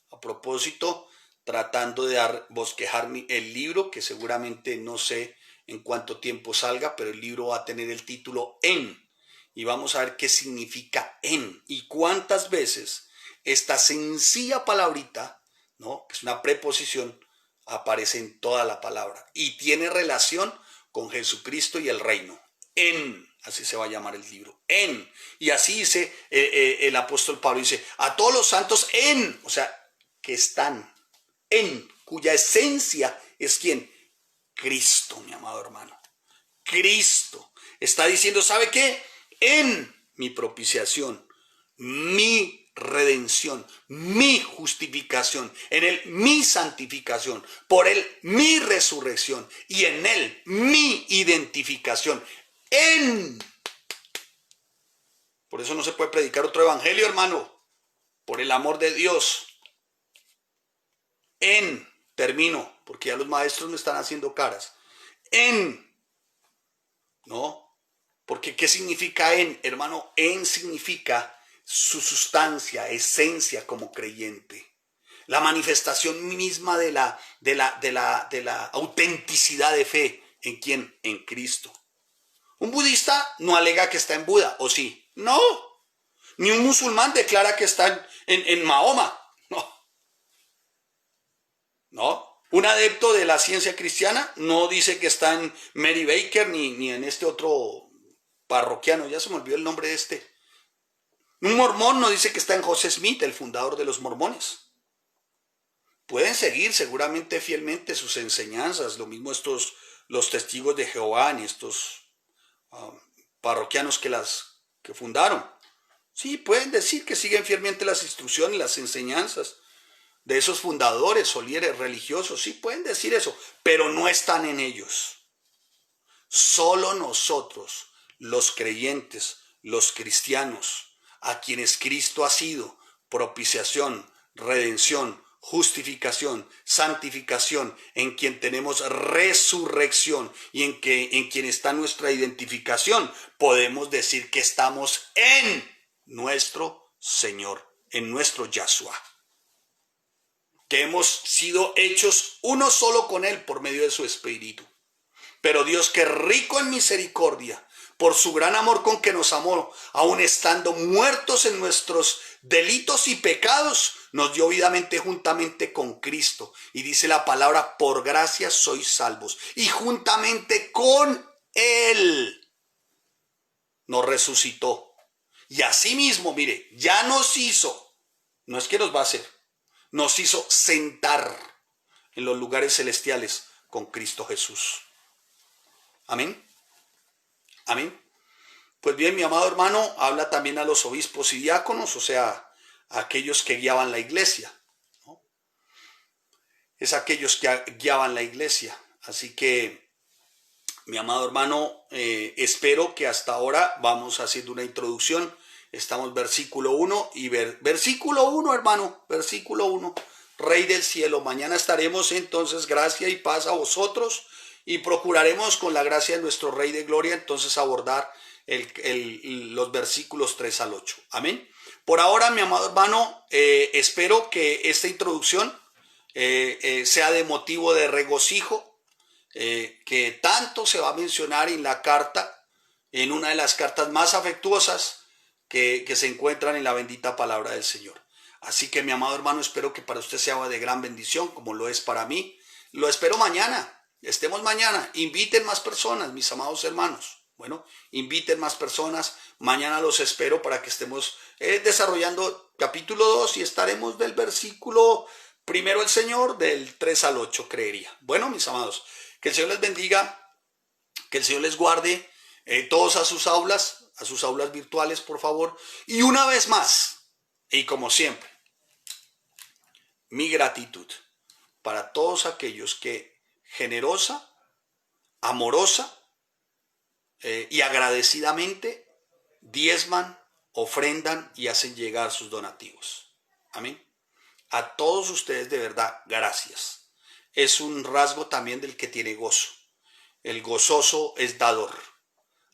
a propósito, tratando de bosquejar el libro, que seguramente no sé en cuánto tiempo salga, pero el libro va a tener el título en. Y vamos a ver qué significa en y cuántas veces esta sencilla palabrita, ¿no? Que es una preposición, aparece en toda la palabra y tiene relación con Jesucristo y el reino. En, así se va a llamar el libro, en. Y así dice el apóstol Pablo, dice, a todos los santos en, o sea, que están en, cuya esencia es ¿quién? Cristo, mi amado hermano. Cristo. Está diciendo, ¿sabe qué? En mi propiciación, mi redención, mi justificación, en él mi santificación, por él mi resurrección y en él mi identificación. En. Por eso no se puede predicar otro evangelio, hermano, por el amor de Dios. En, termino, porque ya los maestros me están haciendo caras. En, ¿no? Porque ¿qué significa en? Hermano, en significa su sustancia, esencia como creyente. La manifestación misma de la autenticidad de fe. ¿En quién? En Cristo. Un budista no alega que está en Buda, ¿o sí? No. Ni un musulmán declara que está en Mahoma. No. No. Un adepto de la ciencia cristiana no dice que está en Mary Baker ni en este otro parroquiano, ya se me olvidó el nombre de este. Un mormón no dice que está en José Smith, el fundador de los mormones. pueden seguir seguramente fielmente sus enseñanzas, lo mismo los testigos de Jehová, ni estos parroquianos que fundaron. Sí, pueden decir que siguen fielmente las instrucciones, las enseñanzas de esos fundadores o líderes religiosos, sí pueden decir eso, pero no están en ellos. Solo nosotros, los creyentes, los cristianos, a quienes Cristo ha sido propiciación, redención, justificación, santificación, en quien tenemos resurrección y en quien está nuestra identificación, podemos decir que estamos en nuestro Señor, en nuestro Yahshua, que hemos sido hechos uno solo con Él por medio de su Espíritu. Pero Dios, que es rico en misericordia, por su gran amor con que nos amó, aun estando muertos en nuestros delitos y pecados, nos dio vidamente juntamente con Cristo. Y dice la palabra, por gracia sois salvos. Y juntamente con Él nos resucitó. Y asimismo, mire, ya nos hizo, no es que nos va a hacer, nos hizo sentar en los lugares celestiales con Cristo Jesús. Amén. Amén. Pues bien, mi amado hermano, habla también a los obispos y diáconos, o sea, a aquellos que guiaban la iglesia, ¿no? Es aquellos que guiaban la iglesia. Así que, mi amado hermano, espero que hasta ahora vamos haciendo una introducción. Estamos versículo 1 y versículo 1, hermano, versículo 1. Rey del cielo, mañana estaremos entonces, gracia y paz a vosotros, y procuraremos con la gracia de nuestro Rey de Gloria entonces abordar los versículos 3 al 8. Amén. Por ahora, mi amado hermano, espero que esta introducción sea de motivo de regocijo, que tanto se va a mencionar en la carta, en una de las cartas más afectuosas que se encuentran en la bendita palabra del Señor. Así que, mi amado hermano, espero que para usted sea de gran bendición, como lo es para mí. Lo espero mañana. Estemos mañana, inviten más personas, mis amados hermanos. Bueno, inviten más personas. Mañana los espero para que estemos desarrollando capítulo 2 y estaremos del versículo primero el Señor, del 3 al 8, creería. Bueno, mis amados, que el Señor les bendiga, que el Señor les guarde, todos a sus aulas virtuales, por favor. Y una vez más, y como siempre, mi gratitud para todos aquellos que generosa, amorosa y agradecidamente diezman, ofrendan y hacen llegar sus donativos. Amén. A todos ustedes de verdad, gracias. Es un rasgo también del que tiene gozo. El gozoso es dador.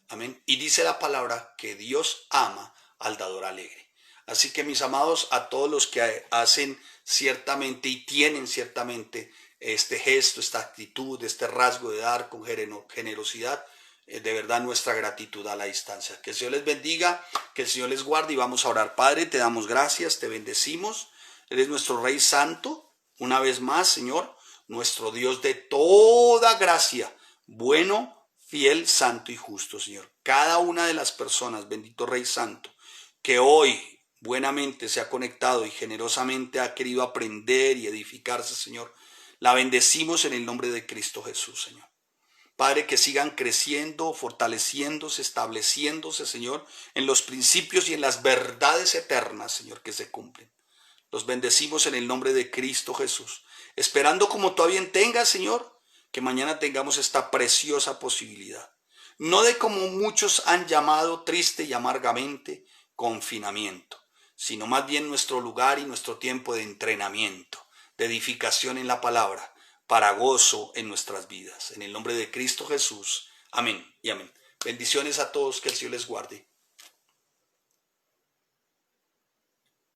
Amén. Y dice la palabra que Dios ama al dador alegre. Así que, mis amados, a todos los que hacen ciertamente y tienen ciertamente este gesto, esta actitud, este rasgo de dar con generosidad, de verdad nuestra gratitud a la distancia. Que el Señor les bendiga, que el Señor les guarde y vamos a orar. Padre, te damos gracias, te bendecimos. Eres nuestro Rey Santo, una vez más, Señor, nuestro Dios de toda gracia, bueno, fiel, santo y justo, Señor. Cada una de las personas, bendito Rey Santo, que hoy buenamente se ha conectado y generosamente ha querido aprender y edificarse, Señor, la bendecimos en el nombre de Cristo Jesús, Señor. Padre, que sigan creciendo, fortaleciéndose, estableciéndose, Señor, en los principios y en las verdades eternas, Señor, que se cumplen. Los bendecimos en el nombre de Cristo Jesús, esperando como tú a bien tengas, Señor, que mañana tengamos esta preciosa posibilidad. No de como muchos han llamado triste y amargamente confinamiento, sino más bien nuestro lugar y nuestro tiempo de entrenamiento, de edificación en la palabra, para gozo en nuestras vidas. En el nombre de Cristo Jesús. Amén y amén. Bendiciones a todos, que el Señor les guarde.